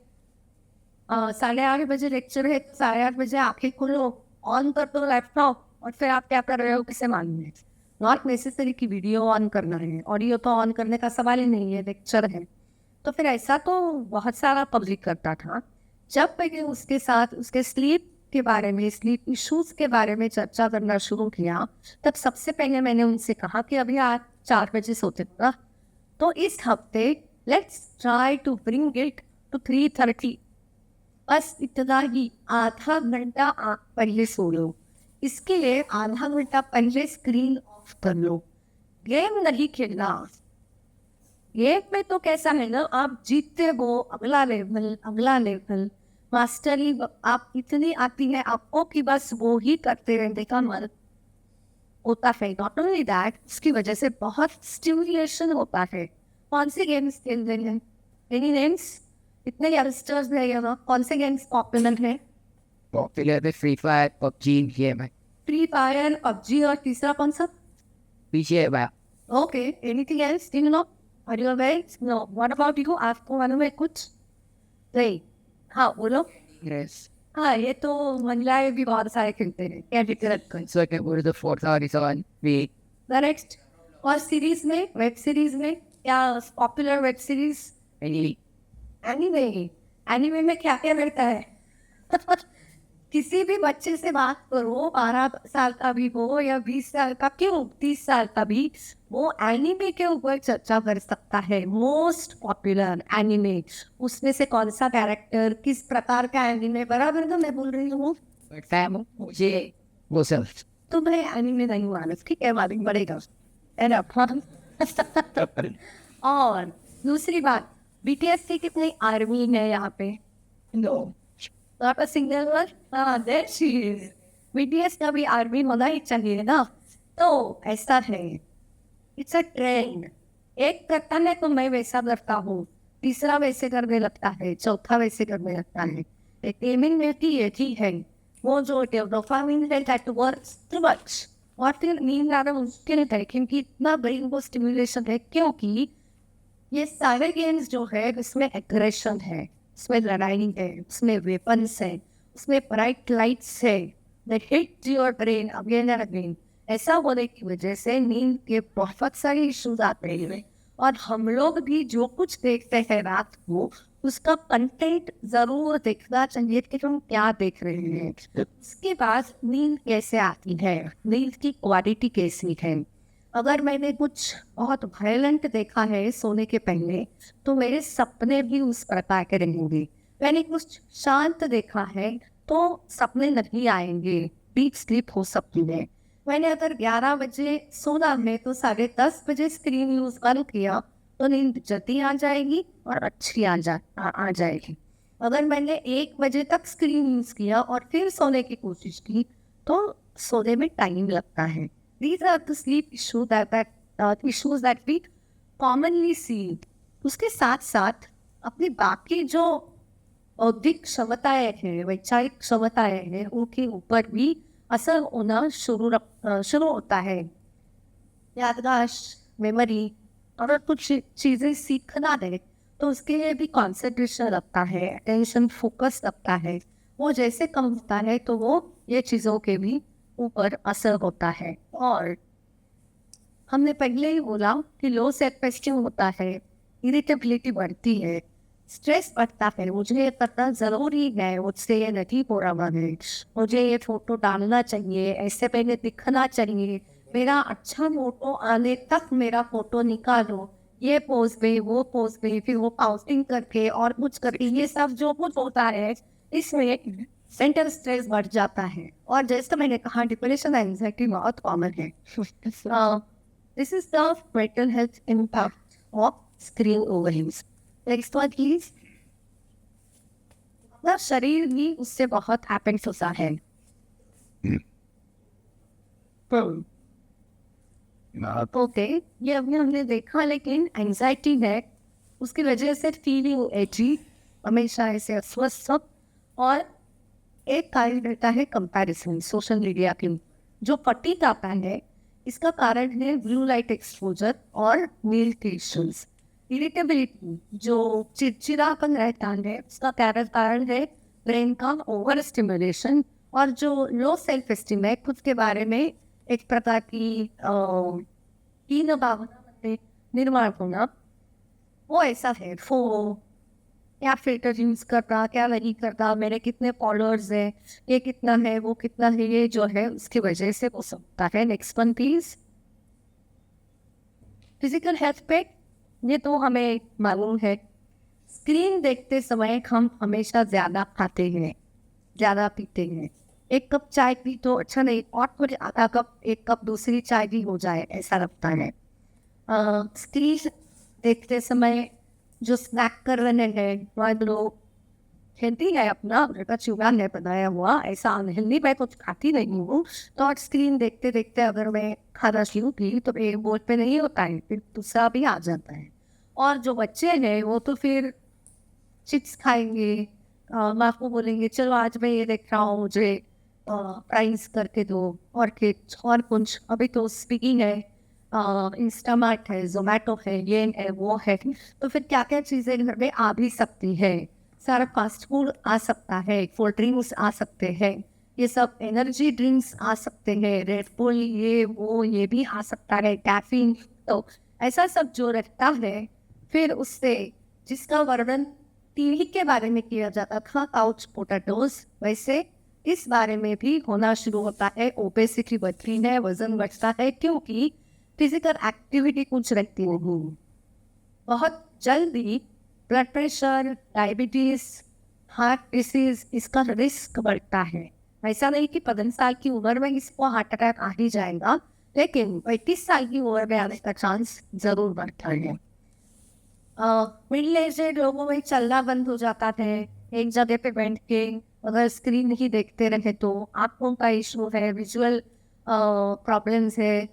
8:30 बजे लेक्चर है, 8:30 बजे आंखें खोलो, ऑन कर दो लैपटॉप, और फिर आप क्या कर रहे हो किसे मालूम है। नॉट नेसेसरी कि वीडियो ऑन करना है, ऑडियो तो ऑन करने का सवाल ही नहीं है, लेक्चर है। तो फिर ऐसा तो बहुत सारा पब्लिक करता था। जब मैंने उसके साथ उसके स्लीप के बारे में, स्लीप इश्यूज के बारे में चर्चा करना शुरू किया, तब सबसे पहले मैंने उनसे कहा कि अभी आप 4 बजे सोते हो ना, तो इस हफ्ते let's try to bring it to 3:30। बस इतना ही, आधा घंटा आप पहले सो लो, इसके लिए आधा घंटा पहले स्क्रीन ऑफ कर लो। गेम नहीं खेलना, गेम में तो कैसा है ना, आप जीतते हो, अगला लेवल मास्टरी आप इतनी आती है आपको कि बस वो ही करते रहने का मन होता है। नॉट ओनली दैट, उसकी वजह से बहुत स्टिमुलेशन होता है। कौन से गेम्स खेल रहे हैं? Any names? इतने यंगस्टर्स है यहाँ, कौन से गेम्स पॉपुलर हैं? Popular the Free Fire, PUBG game है। फ्री फायर, पबजी, और तीसरा कौन सा? पीछे है भाई। Okay, anything else? Do you know? Are you aware? No, what about you? आपको मालूम है कुछ? नहीं। हाँ बोलो। Yes. हाँ, ये तो महिलाएं भी बहुत सारे खेलते हैं, Second was the fourth horizon. We next. और सीरीज में, वेब सीरीज में क्या popular web series? any anime. Anime में क्या क्या रहता है? किसी भी बच्चे से बात करो, 12 साल का भी हो या 20 साल का, क्यों 30 साल का भी, वो एनीमे के ऊपर चर्चा कर सकता है। मोस्ट पॉपुलर एनीमे, उसमें से कौन सा कैरेक्टर, किस प्रकार का एनीमे, बराबर तो मैं बोल रही हूँ। but time मुझे वो सब तुम्हें एनीमे नहीं मालूम, ठीक है, मालूम पड़ेगा। और दूसरी बात, बीटीएस की कितनी आर्मी है यहाँ पे? no Not a single one? हाँ, there she is. BTS का भी आर्मी होना ही चाहिए ना। तो ऐसा है, इट्स अ ट्रेंड। एक करता है तो मैं वैसा करता हूँ, तीसरा वैसे करने लगता है, चौथा वैसे करने लगता है। गेमिंग में भी ये ही है, वो जो डोपामिन है दैट वर्क्स टू मच, और फिर नींद आना मुश्किल है क्योंकि इतना ब्रेन को स्टिमुलेशन है। क्योंकि ये सारे गेम्स जो है इसमें एग्रेशन है, उसमें लड़ाई है, उसमें वेपन्स है, उसमें ब्राइट लाइट्स है that hit your brain again and again. ऐसा होने की वजह से नींद के बहुत सारे इश्यूज आते हैं। और हम लोग भी जो कुछ देखते हैं रात को, उसका कंटेंट जरूर देखना चाहिए कि हम क्या देख रहे हैं। उसके बाद नींद कैसे आती है, नींद की क्वालिटी कैसी है। अगर मैंने कुछ बहुत वायलेंट देखा है सोने के पहले, तो मेरे सपने भी उस प्रकार के रहेंगे। मैंने कुछ शांत देखा है तो सपने नहीं आएंगे, डीप स्लीप हो सकती है। मैंने अगर 11 बजे सोना है तो 10:30 बजे स्क्रीन यूज बंद किया तो नींद जल्दी आ जाएगी और अच्छी आ जाएगी। अगर मैंने 1 बजे तक स्क्रीन यूज किया और फिर सोने की कोशिश की तो सोने में टाइम लगता है। These are the sleep issues that we commonly see. उसके साथ साथ अपनी बाकी जो बौद्धिक क्षमताएं हैं, वैचारिक क्षमताएं हैं, उनके ऊपर भी असर होना शुरू होता है। याददाश्त, मेमोरी, अगर कुछ चीज़ें सीखना है तो उसके लिए भी कंसंट्रेशन लगता है, अटेंशन फोकस लगता है। वो जैसे कम होता है तो वो ये चीज़ों के भी ऊपर असर होता है। और हमने पहले ही बोला कि लो सेल्फ एस्टीम होता है, इरिटेबिलिटी बढ़ती है, स्ट्रेस बढ़ता है। मुझे ये करना ज़रूरी है, मुझसे ये नहीं हो रहा है, मुझे ये फोटो डालना चाहिए, ऐसे पहले दिखना चाहिए, मेरा अच्छा फोटो आने तक मेरा फोटो निकालो, ये पोज पे वो पोज पे, फिर वो पाउसिंग करके और कुछ करके, ये सब जो कुछ होता है इसमें सेंटर स्ट्रेस बढ़ जाता है। और जैसे मैंने कहा, डिप्रेशन एंजाइटी बहुत कॉमन है। This is the mental health impact of screen overuse. Next one please. अपना शरीर भी उससे बहुत हैपेंस होता है। ओके, ये अभी हमने देखा, लेकिन एंजाइटी है, उसकी वजह से फीलिंग एजी, हमेशा ऐसे अस्वस्थ, और एक कारण रहता है कंपैरिजन सोशल मीडिया की, जो फटीग आता है। इसका कारण है ब्लू लाइट एक्सपोजर और नील के इश्यूज। इरिटेबिलिटी, जो चिड़चिड़ापन रहता है, उसका कारण है ब्रेन का ओवर स्टिमुलेशन। और जो लो सेल्फ एस्टीम है, खुद के बारे में एक प्रकार की हीन भावना निर्माण होना, वो ऐसा है। क्या फिल्टर यूज करता, क्या नहीं करता, मेरे कितने फॉलोअर्स हैं, ये कितना है, वो कितना है, ये जो है उसकी वजह से हो सकता है। Next one please. Physical health पे ये तो हमें मालूम है, स्क्रीन देखते समय हम हमेशा ज़्यादा खाते हैं, ज़्यादा पीते हैं। 1 कप चाय पी तो अच्छा नहीं, और कुछ आधा कप, 1 कप दूसरी चाय भी हो जाए, ऐसा लगता है। स्क्रीन देखते समय जो स्नैक कर रहे हैं मान लो हेल्दी है अपना घर का चूल्हा है बनाया हुआ, ऐसा अनहेल्दी मैं कुछ खाती नहीं हूँ। तो और स्क्रीन देखते देखते अगर मैं खाना शुरू की तो एक बोल पे नहीं होता है, फिर दूसरा भी आ जाता है। और जो बच्चे हैं वो तो फिर चिप्स खाएंगे, माँ को बोलेंगे चलो आज मैं ये देख रहा हूँ मुझे प्राइस करके दो, और कुछ अभी तो स्विगी है, इंस्टामार्ट है, जोमेटो है, ये है वो है। तो फिर क्या क्या चीज़ें घर में आ भी सकती है, सारा फास्ट फूड आ सकता है, कोल्ड ड्रिंक्स आ सकते हैं, ये सब एनर्जी ड्रिंक्स आ सकते हैं, रेड बुल ये वो ये भी आ सकता है, कैफीन। तो ऐसा सब जो रहता है, फिर उससे जिसका वर्णन टीवी के बारे में किया जाता था काउच पोटैटोज, वैसे इस बारे में भी होना शुरू होता है। ओबेसिटी बढ़ती है, वजन बढ़ता है, क्योंकि फिजिकल एक्टिविटी कुछ रहती नहीं। बहुत जल्दी blood pressure, diabetes, heart disease इसका रिस्क बढ़ता है। ऐसा नहीं कि 15 साल की उम्र में इसको हार्ट अटैक आ ही जाएगा, लेकिन 35 साल की उम्र में आने का चांस जरूर बढ़ता है। मिडिल एजेड लोगों में चलना बंद हो जाता है, एक जगह पे बैठ के अगर स्क्रीन ही देखते रहे तो आँखों का इशू है, विजुअल प्रॉब्लम्स है,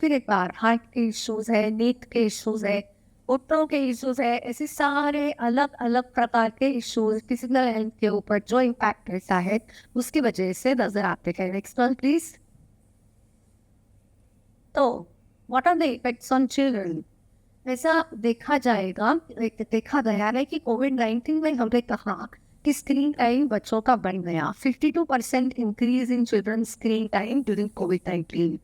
फिर एक बार हार्ट के इश्यूज है, नींद के इश्यूज है, घुटनों के इश्यूज है, ऐसे सारे अलग अलग प्रकार के इश्यूज फिजिकल हेल्थ के ऊपर जो इम्पैक्ट रहता है उसकी वजह से नजर आते हैं। Next one please. तो what are the effects on children? ऐसा देखा गया है कि कोविड-19 में हमने कहा कि स्क्रीन टाइम बच्चों का बढ़ गया, 52% increase in children screen time during कोविड-19।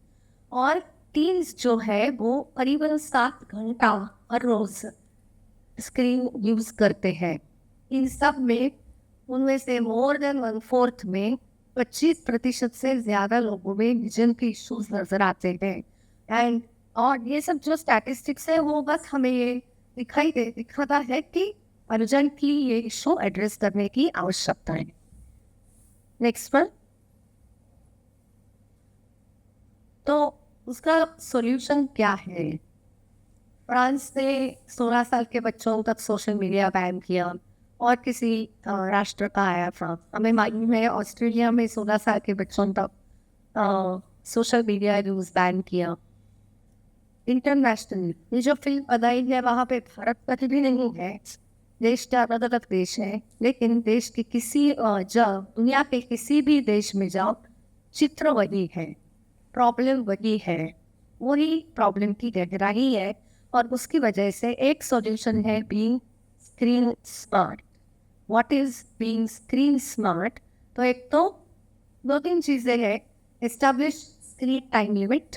और टीन्स जो है वो करीबन 7 घंटा हर रोज स्क्रीन यूज करते हैं। इन सब में उनमें से मोर देन 1/4 में 25% से ज्यादा लोगों में विजन के इश्यूज नजर आते हैं। एंड और ये सब जो स्टैटिस्टिक्स है वो बस हमें ये दिखाता है कि अर्जेंटली ये इशू एड्रेस करने की आवश्यकता है। नेक्स्ट पर। तो उसका सॉल्यूशन क्या है? फ्रांस ने 16 साल के बच्चों तक सोशल मीडिया बैन किया, और किसी राष्ट्र का आया था, हमें मालूम है ऑस्ट्रेलिया में 16 साल के बच्चों तक सोशल मीडिया यूज बैन किया। इंटरनेशनल ये जो फिल्म बनाई है वहाँ पे भारत कहीं भी नहीं है, देश के अलग अलग देश है, लेकिन देश के किसी जब दुनिया के किसी भी देश में जाओ चित्र वही है, प्रॉब्लम वही है, वही प्रॉब्लम की गहराई है। और उसकी वजह से एक सॉल्यूशन है being screen smart. What is being screen smart? तो एक तो 2-3 चीज़ें हैं। Establish screen time limit,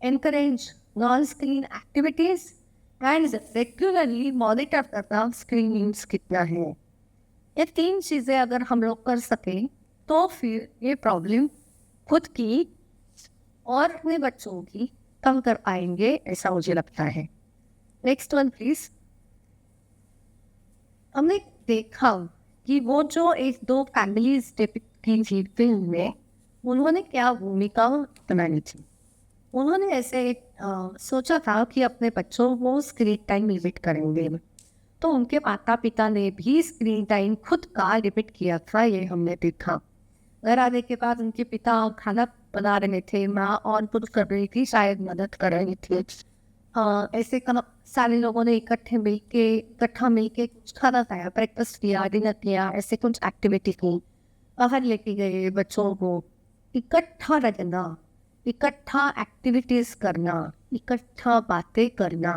encourage non-screen activities and regularly monitor करना स्क्रीन यूज कितना है। ये 3 चीज़ें अगर हम लोग कर सकें तो फिर ये प्रॉब्लम खुद की और अपने बच्चों की कम कर पाएंगे, ऐसा मुझे लगता है। Next one please. हमने देखा कि वो जो 1-2 फैमिलीज डिपिक्ट की थी फिल्म में, उन्होंने क्या भूमिका बनाई थी। उन्होंने ऐसे सोचा था कि अपने बच्चों को स्क्रीन टाइम लिमिट करेंगे, तो उनके माता पिता ने भी स्क्रीन टाइम खुद का लिमिट किया था, ये हमने देखा। घर आने के बाद उनके पिता खाना बना रहे थे, माँ और कुछ कर रही थी, शायद मदद कर रही थी। ऐसे सारे लोगों ने इकट्ठा मिलके कुछ खाना खाया, ब्रेकफास्ट किया, डिनर किया, ऐसे कुछ एक्टिविटी की, बाहर लेके गए बच्चों को। इकट्ठा रहना, इकट्ठा एक्टिविटीज करना, इकट्ठा बातें करना,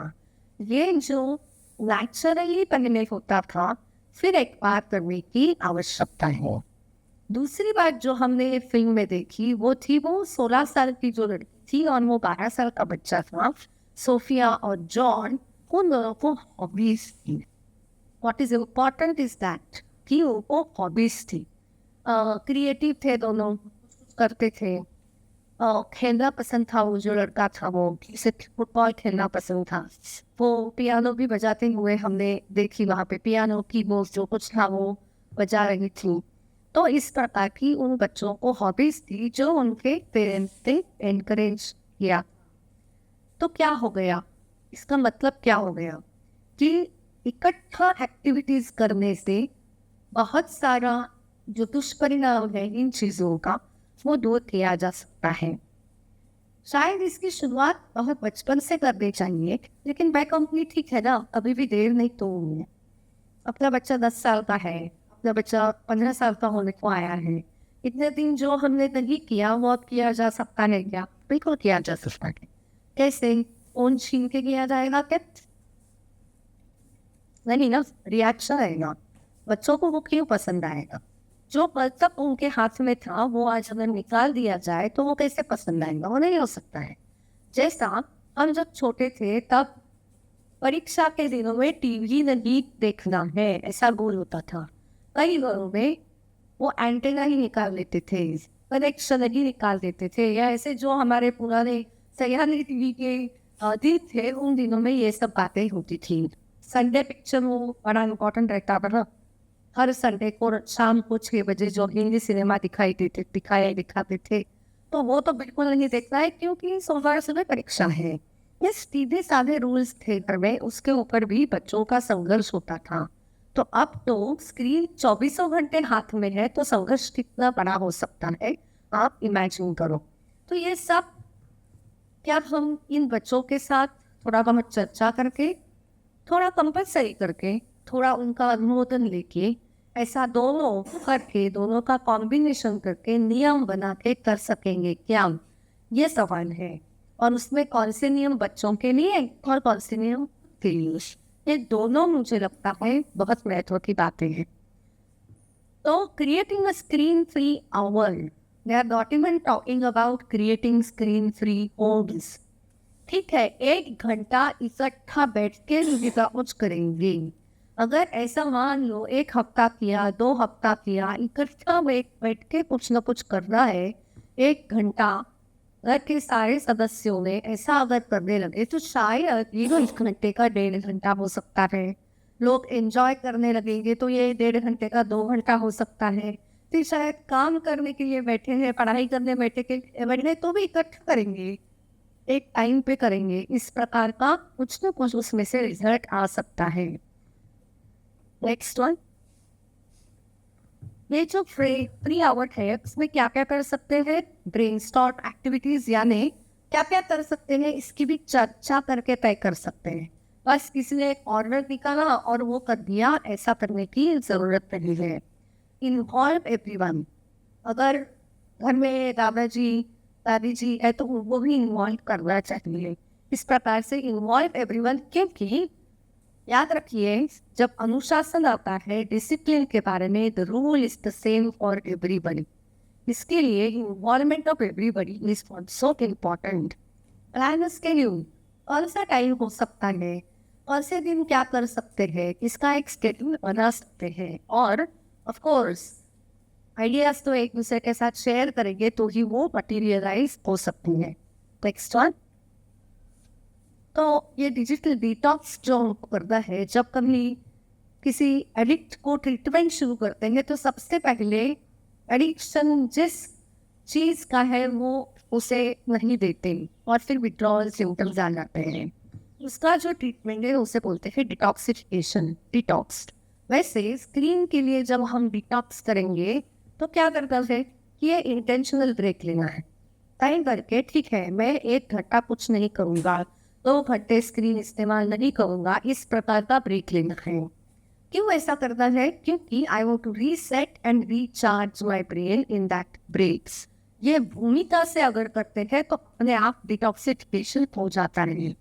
ये जो नेचुरली पहले होता था, फिर एक बार करने की आवश्यकता है। दूसरी बात जो हमने फिल्म में देखी वो 16 साल की जो लड़की थी और वो 12 साल का बच्चा था, सोफिया और जॉन। उन दोनों को हॉबीज थी। What is important is that कि उनको हॉबीज थी, क्रिएटिव थे, दोनों करते थे। खेलना पसंद था, वो जो लड़का था वो इसे फुटबॉल खेलना पसंद था, वो पियानो भी बजाते हुए हमने देखी वहाँ पे, पियानो कीबोर्ड जो कुछ था वो बजा रही थी। तो इस प्रकार की उन बच्चों को हॉबीज थी जो उनके पेरेंट्स ने एनकरेज किया। तो क्या हो गया, इसका मतलब क्या हो गया कि इकट्ठा एक्टिविटीज करने से बहुत सारा जो दुष्परिणाम है इन चीज़ों का वो दूर किया जा सकता है। शायद इसकी शुरुआत बहुत बचपन से करनी चाहिए, लेकिन मैं कहूँगी ठीक है ना, अभी भी देर नहीं तो हुई है। अपना बच्चा 10 साल का है, अपना बच्चा 15 साल का होने को आया है, इतने दिन जो हमने नहीं किया वो अब किया जा सकता है क्या? बिल्कुल किया जा सकता है। कैसे? फोन छीन के किया जाएगा क्या? नहीं ना, रिएक्शन आएगा। बच्चों को वो क्यों पसंद आएगा? जो पल तक उनके हाथ में था वो आज अगर निकाल दिया जाए तो वो कैसे पसंद आएगा? वो नहीं हो सकता है। जैसा हम जब छोटे थे तब परीक्षा के दिनों में टीवी नहीं देखना है ऐसा गोल होता था। कई घरों में वो एंटेना ही निकाल लेते थे, कनेक्शन ही निकाल देते थे, या ऐसे जो हमारे पुराने सयानी टीवी के दिन थे उन दिनों में ये सब बातें होती थी। संडे पिक्चर वो बड़ा इम्पोर्टेंट रहता था ना। हर संडे को शाम को 6 बजे जो हिंदी सिनेमा दिखाते थे, तो वो तो बिल्कुल नहीं देखना है क्योंकि सोमवार सुबह परीक्षा है। ये सीधे साधे रूल्स थे घर में, उसके ऊपर भी बच्चों का संघर्ष होता था। तो अब तो स्क्रीन 24 घंटे हाथ में है, तो संघर्ष कितना बड़ा हो सकता है आप इमेजिन करो। तो ये सब क्या हम इन बच्चों के साथ थोड़ा बहुत चर्चा करके, थोड़ा कंपलसरी करके, थोड़ा उनका अनुमोदन लेके, ऐसा दोनों करके, दोनों का कॉम्बिनेशन करके नियम बना के कर सकेंगे क्या? ये सवाल है। और उसमें कौन से नियम बच्चों के लिए और कौन से नियम के लिए, ये दोनों मुझे लगता है बहुत महत्व की बातें हैं। तो creating a screen free world, they are not even talking about creating screen free homes. ठीक है, 1 घंटा इकट्ठा बैठ के लिखा कुछ करेंगे। अगर ऐसा मान लो 1 हफ्ता किया, 2 हफ्ता किया, इकट्ठा बैठ के कुछ ना कुछ करना है 1 घंटा, घर के सारे सदस्यों ने ऐसा अगर करने लगे तो शायद ये 1 घंटे का 1.5 घंटा हो सकता है। लोग एंजॉय करने लगेंगे तो ये 1.5 घंटे का 2 घंटा हो सकता है। फिर शायद काम करने के लिए बैठे हैं, पढ़ाई करने बैठे तो भी इकट्ठा करेंगे, एक टाइम पे करेंगे। इस प्रकार का कुछ ना कुछ उसमें से रिजल्ट आ सकता है। नेक्स्ट वन, ये जो फ्री आवर है उसमें क्या क्या कर सकते हैं? ब्रेनस्टॉर्म एक्टिविटीज, यानी क्या क्या कर सकते हैं इसकी भी चर्चा करके तय कर सकते हैं। बस किसी ने एक ऑर्डर निकाला और वो कर दिया, ऐसा करने की जरूरत नहीं है। Involve everyone. अगर घर में दादी जी है तो उनको भी इन्वॉल्व करना चाहिए। इस प्रकार से इन्वॉल्व एवरीवन, क्योंकि याद रखिए जब अनुशासन आता है, डिसिप्लिन के बारे में, the rule is the same for everybody. इसके लिए involvement of everybody is so important. Plan schedule, कौन सा टाइम हो सकता है, कौन से दिन क्या कर सकते हैं, इसका एक स्केड्यूल बना सकते हैं। और ऑफ कोर्स आइडियाज तो एक दूसरे के साथ शेयर करेंगे तो ही वो मटीरियलाइज हो सकती है। नेक्स्ट वन, तो ये डिजिटल डिटॉक्स जो हमको करना है, जब कभी किसी एडिक्ट को ट्रीटमेंट शुरू करते हैं तो सबसे पहले एडिक्शन जिस चीज़ का है वो उसे नहीं देते और फिर विड्रॉल सिम्टम्स आ जाते हैं। उसका जो ट्रीटमेंट है उसे बोलते हैं डिटॉक्सिफिकेशन, डिटॉक्स। वैसे स्क्रीन के लिए जब हम डिटॉक्स करेंगे तो क्या करना है कि ये इंटेंशनल ब्रेक लेना है। टाइम करके ठीक है मैं 1 घंटा कुछ नहीं करूँगा, 2 घंटे स्क्रीन इस्तेमाल नहीं करूँगा, इस प्रकार का ब्रेक लेना है। क्यों ऐसा करना है? क्योंकि I want to reset and recharge my brain in that breaks. ये भूमिका से अगर करते हैं तो अपने आप डिटॉक्सिफिकेशन हो जाता है।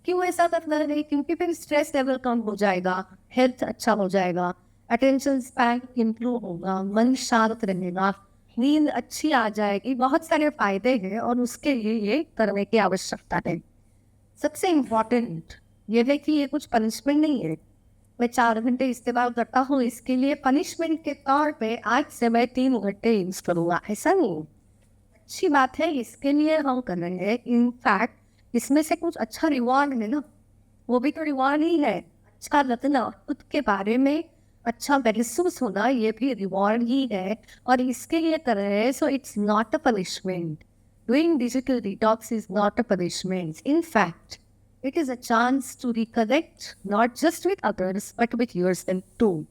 क्यों ऐसा करना है? क्योंकि फिर स्ट्रेस लेवल कम हो जाएगा, हेल्थ अच्छा हो जाएगा, अटेंशन स्पैन इम्प्रूव होगा, मन शांत रहेगा, नींद अच्छी आ जाएगी। बहुत सारे फायदे हैं और उसके लिए ये करने की आवश्यकता है। सबसे इम्पोर्टेंट ये है कि ये कुछ पनिशमेंट नहीं है। मैं 4 घंटे इस्तेमाल करता हूँ, इसके लिए पनिशमेंट के तौर पे आज से मैं 3 घंटे यूज करूँगा, ऐसा नहीं। अच्छी बात है, इसके लिए हम कर रहे हैं। इनफैक्ट इसमें से कुछ अच्छा रिवॉर्ड है ना, वो भी तो रिवॉर्ड ही है। अच्छा लगना, खुद के बारे में अच्छा महसूस होना, ये भी रिवॉर्ड ही है और इसके लिए कर रहे हैं। So it's not a punishment. Doing digital detox is not a punishment. In fact, it is a chance to reconnect not just with others but with yourself too.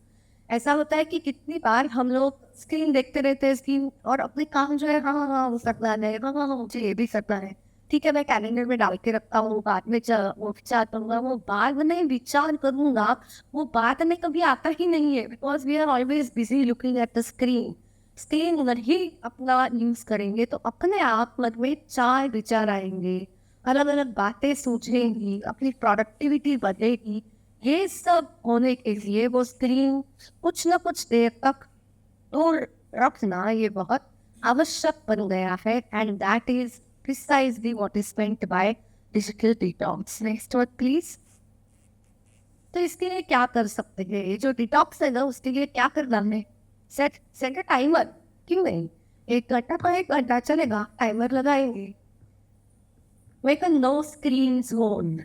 ऐसा होता है कि कितनी बार हम लोग स्क्रीन देखते रहते हैं, स्क्रीन, और अपने काम जो है, हाँ हाँ वो करना है, हाँ हाँ मुझे ये भी करना है, ठीक है मैं कैलेंडर में डाल के रखता हूँ, बाद में वो विचार करूँगा, वो बाद में विचार करूँगा, वो बाद में कभी आता ही नहीं है, because we are always busy looking at the screen. Screen अगर ही अपना यूज करेंगे तो अपने आप मन में 4 विचार आएंगे, अलग अलग बातें सूझेंगी, अपनी प्रोडक्टिविटी बढ़ेगी. ये सब होने के लिए वो स्क्रीन कुछ ना कुछ देर तक दूर रखना ये बहुत आवश्यक बन गया है. And that is precisely what is meant by digital detox. Next word please. तो इसके लिए क्या कर सकते हैं? ये जो डिटॉक्स है ना, उसके लिए क्या करना है? Set a timer. क्यों नहीं, 1 घंटा का 1 घंटा चलेगा, टाइमर लगाएंगे. Make a no screen zone.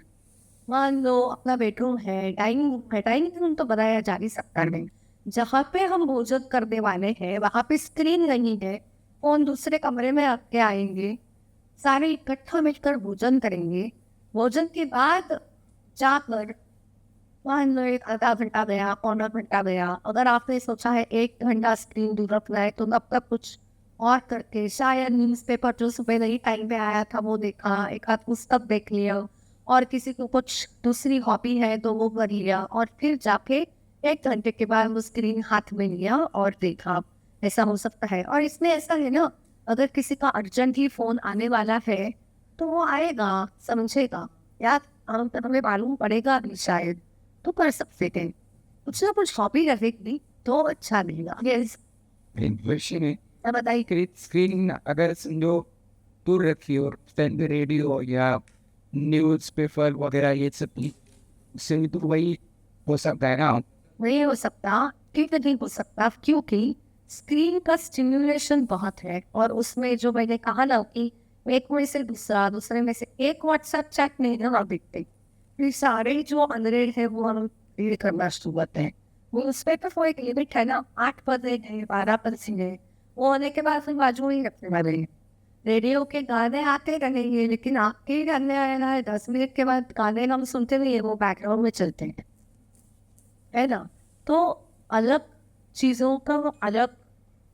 मान लो अपना बेडरूम है, डाइनिंग रूम तो बनाया जा नहीं सकता नहीं, जहाँ पे हम भोजन करने वाले हैं वहाँ पे स्क्रीन नहीं है, फोन दूसरे कमरे में आके आएंगे, सारे इकट्ठा मिलकर भोजन करेंगे. भोजन के बाद जाकर मान लो 1 आधा घंटा गया, पौना घंटा गया, अगर आपने सोचा है 1 घंटा स्क्रीन दूर रखना है तो तब तक कुछ और करके शायद न्यूज़पेपर जो सुबह नहीं टाइम पे आया था वो देखा, एक आध पुस्तक देख लिया, और किसी को कुछ दूसरी हॉबी है तो वो कर लिया, और फिर जाके 1 घंटे के बाद वो स्क्रीन हाथ में लिया और देखा. ऐसा हो सकता है. और इसमें ऐसा है ना, अगर किसी का अर्जेंटली फ़ोन आने वाला है तो वो आएगा, समझेगा, यार हमें मालूम पड़ेगा भी शायद, तो कर सकते हैं. कुछ ना कुछ हॉबी रहेगी तो अच्छा रहेगा. यस, क्वेश्चन है बताइए. स्क्रीन अगर समझो दूर रखी हो, रेडियो या न्यूज़ पेपर वगैरह ये सब उससे भी तो वही हो सकता है ना. नहीं हो सकता, ठीक नहीं हो सकता, क्योंकि स्क्रीन का स्टिम्युलेशन बहुत है, और उसमें जो मैंने कहा ना कि एक में से दूसरा, दूसरे में से एक व्हाट्सएप चैट नहीं ना दिखते, ये सारे जो अनरेड है वो हम ये करना शुरू करते हैं. न्यूज़पेपर को एक लिमिट है ना, 8% है, 12% है, वो होने के बाद फिर बाजू ही रखने वाले हैं. रेडियो के गाने आते रहेंगे, लेकिन आपके ही गाने आएगा 10 मिनट के बाद, गाने हम सुनते नहीं है, वो बैकग्राउंड में चलते हैं, है ना. तो अलग चीज़ों का अलग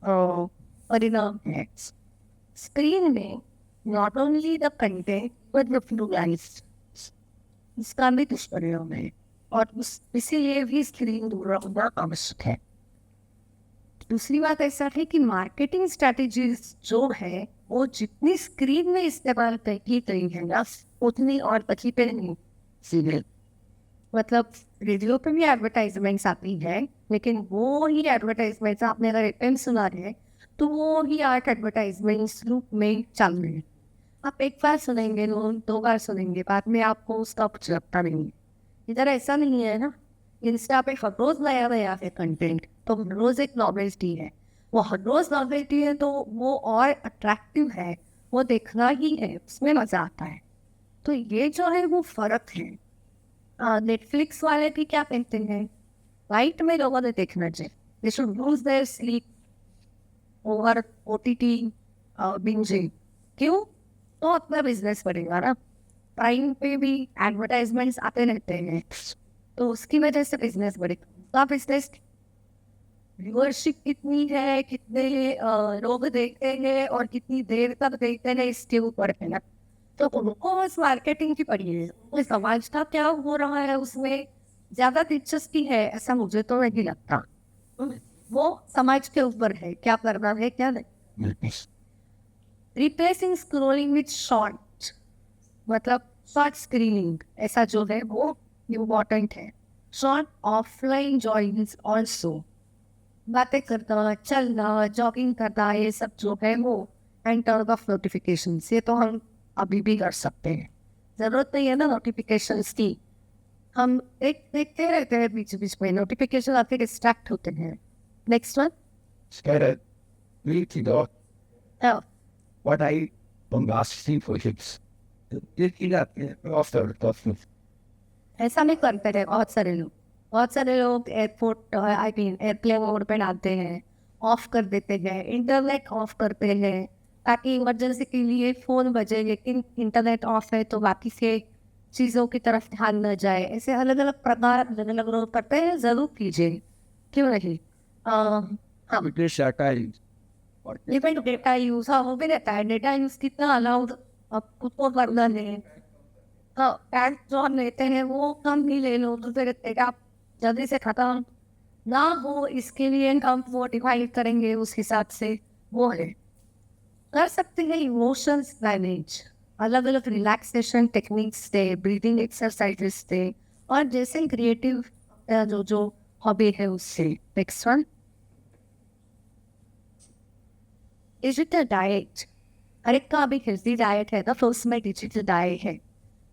परिणाम है. स्क्रीन में not only the content but the pluralist, इसका भी दुष्परिणाम है, और इसीलिए भी स्क्रीन दूर रखना आवश्यक है. दूसरी बात ऐसा है कि मार्केटिंग स्ट्रैटेजीज जो है वो जितनी स्क्रीन में इस्तेमाल की गई है ना, उतनी और बची पे नहीं. सीरियल मतलब रेडियो पे भी एडवर्टाइजमेंट्स आती है, लेकिन वो ही एडवर्टाइजमेंट्स, आपने अगर एफएम सुना है तो वो ही आर्ट एडवर्टाइजमेंट्स रूप में चल रहे हैं. आप एक बार सुनेंगे, 2 बार सुनेंगे, बाद में आपको उसका कुछ लगता नहीं है. इधर ऐसा नहीं है ना. इंस्टा पे हर रोज नया नया है कंटेंट, तो हर रोज एक नॉवेल्टी है, वो हर रोज नॉवेल्टी है तो वो और अट्रैक्टिव है, वो देखना ही है, उसमें मजा आता है. तो ये जो है वो फर्क है. नेटफ्लिक्स वाले भी क्या कहते हैं, राइट में लोगों ने देखना चाहिए, they should lose their sleep over OTT bingeing. क्यों? तो अपना बिजनेस बढ़ेगा ना. प्राइम पे भी एडवर्टाइजमेंट्स आते रहते हैं, तो उसकी वजह से बिजनेस बढ़ेगा. बिजनेस व्यूअरशिप कितनी है, कितने लोग देखते हैं और कितनी देर तक देखते हैं, इसके ऊपर है ना. तो उनको बस मार्केटिंग की पड़ी है, उनको समाज का क्या हो रहा है उसमें ज्यादा दिलचस्पी है, ऐसा मुझे तो नहीं लगता. वो समाज के ऊपर है, क्या करना है क्या नहीं. रिप्लेसिंग स्क्रोलिंग विथ शॉर्ट, मतलब शॉर्ट स्क्रीनिंग, ऐसा जो है वो इम्पोर्टेंट है. शॉर्ट ऑफलाइन जॉइंस ऑल्सो, बातें करना, चलना, जॉगिंग करना, ये सब जो है वो एंड टर्न ऑफ नोटिफिकेशन, ये तो हम अभी भी कर सकते हैं. जरूरत नहीं है ना नोटिफिकेशन की, हम देखते रहते हैं, बीच बीच में नोटिफिकेशन आके डिस्ट्रैक्ट होते हैं. Next one. Scared week ago, what I asking for hips. After ऐसा नहीं करते हैं बहुत सारे लोग एयरपोर्ट एयरप्लेन मोड पे डालते हैं, ऑफ कर देते हैं, इंटरनेट ऑफ करते हैं ताकि इमरजेंसी के लिए फ़ोन बजे, लेकिन इंटरनेट ऑफ है तो बाकी से चीज़ों की तरफ ध्यान न जाए, ऐसे अलग अलग प्रकार अलग अलग लोग करते हैं, ज़रूर कीजिए, क्यों नहीं। हाँ, विदेश शाकाहारी और इवन डेटा यूज़, हाँ वो भी रहता है, डेटा यूज़ कितना अलाउड आप खुद को करना है। हाँ, पैड जो हम लेते हैं वो कम ही ले लो, तो फिर डेटा जल्दी से ख़त्म ना हो, इसके लिए हम वो डिवाइड करेंगे उस हिसाब से, वो है। कर सकते हैं इमोशंस मैनेज, अलग अलग रिलैक्सेशन टेक्निक्स थे, ब्रीदिंग एक्सरसाइजेस थे, और जैसे क्रिएटिव जो जो हॉबी है उससे। Next one, digital diet. हर एक का अभी हेल्थी डाइट है ना, तो उसमें डिजिटल डाइट है।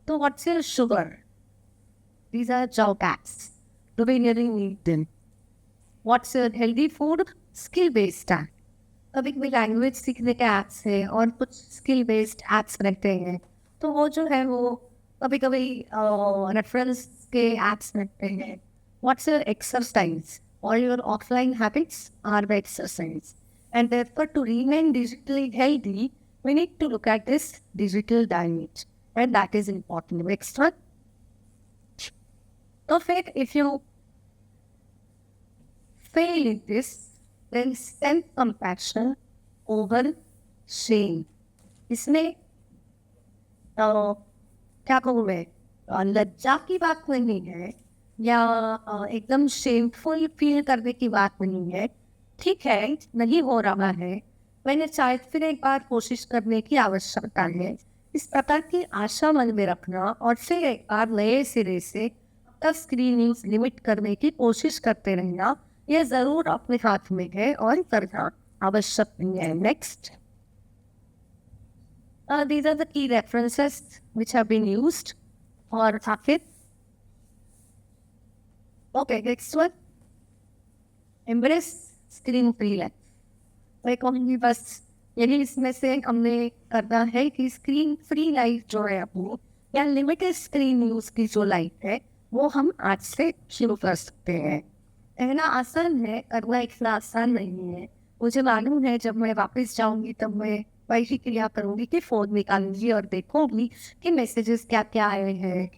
तो what's your sugar, these are drawbacks. Do we really need them? What's your healthy food? Skill based है। कभी कभी लैंग्वेज सीखने के ऐप्स है और कुछ स्किल बेस्ड ऐप्स रहते हैं, तो वो जो है वो कभी कभी रेफरेंस के ऐप्स रहते हैं। What's your exercise, all your offline habits are the exercise, and therefore to remain digitally healthy we need to look at this digital diet, and that is important. Next one. So if you fail in this, then self-compassion over shame. इसमें क्या कहूँ मैं, लज्जा की बात नहीं है या एकदम शेमफुल फील करने की बात नहीं है। ठीक है, नहीं हो रहा है, मैंने शायद फिर एक बार कोशिश करने की आवश्यकता है। इस प्रकार की आशा मन में रखना और फिर एक बार नए सिरे से स्क्रीन यूज लिमिट करने की कोशिश करते रहना, यह जरूर अपने हाथ में है और करना आवश्यक नहीं है। Next, these are the key references which have been used और आखिर okay, next one, embrace screen free life। मैं कहूँगी बस यही इसमें से हमने करना है कि स्क्रीन फ्री लाइफ जो है अपनी, या लिमिटेड स्क्रीन यूज की जो लाइफ है, वो हम आज से शुरू कर सकते हैं। कहना आसान है, करना इतना आसान नहीं है। मुझे मालूम है जब मैं वापस जाऊंगी तब मैं वही क्रिया करूंगी कि फ़ोन निकालूंगी और देखूंगी कि मैसेजेस क्या क्या आए हैं,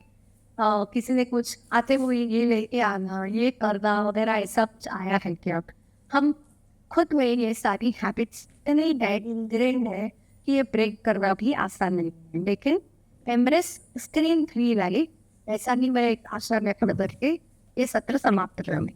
किसी ने कुछ आते हुए ये लेके आना, ये करना वगैरह ऐसा कुछ आया है क्या। हम खुद में ये सारी हैबिट्स इतनी इंग्रेंड है कि ये ब्रेक करना भी आसान नहीं है। लेकिन एम्ब्रेस स्क्रीन फ्री लाइफ, ऐसा नहीं मैं एक आशा में करके ये सत्र समाप्त करूँगी।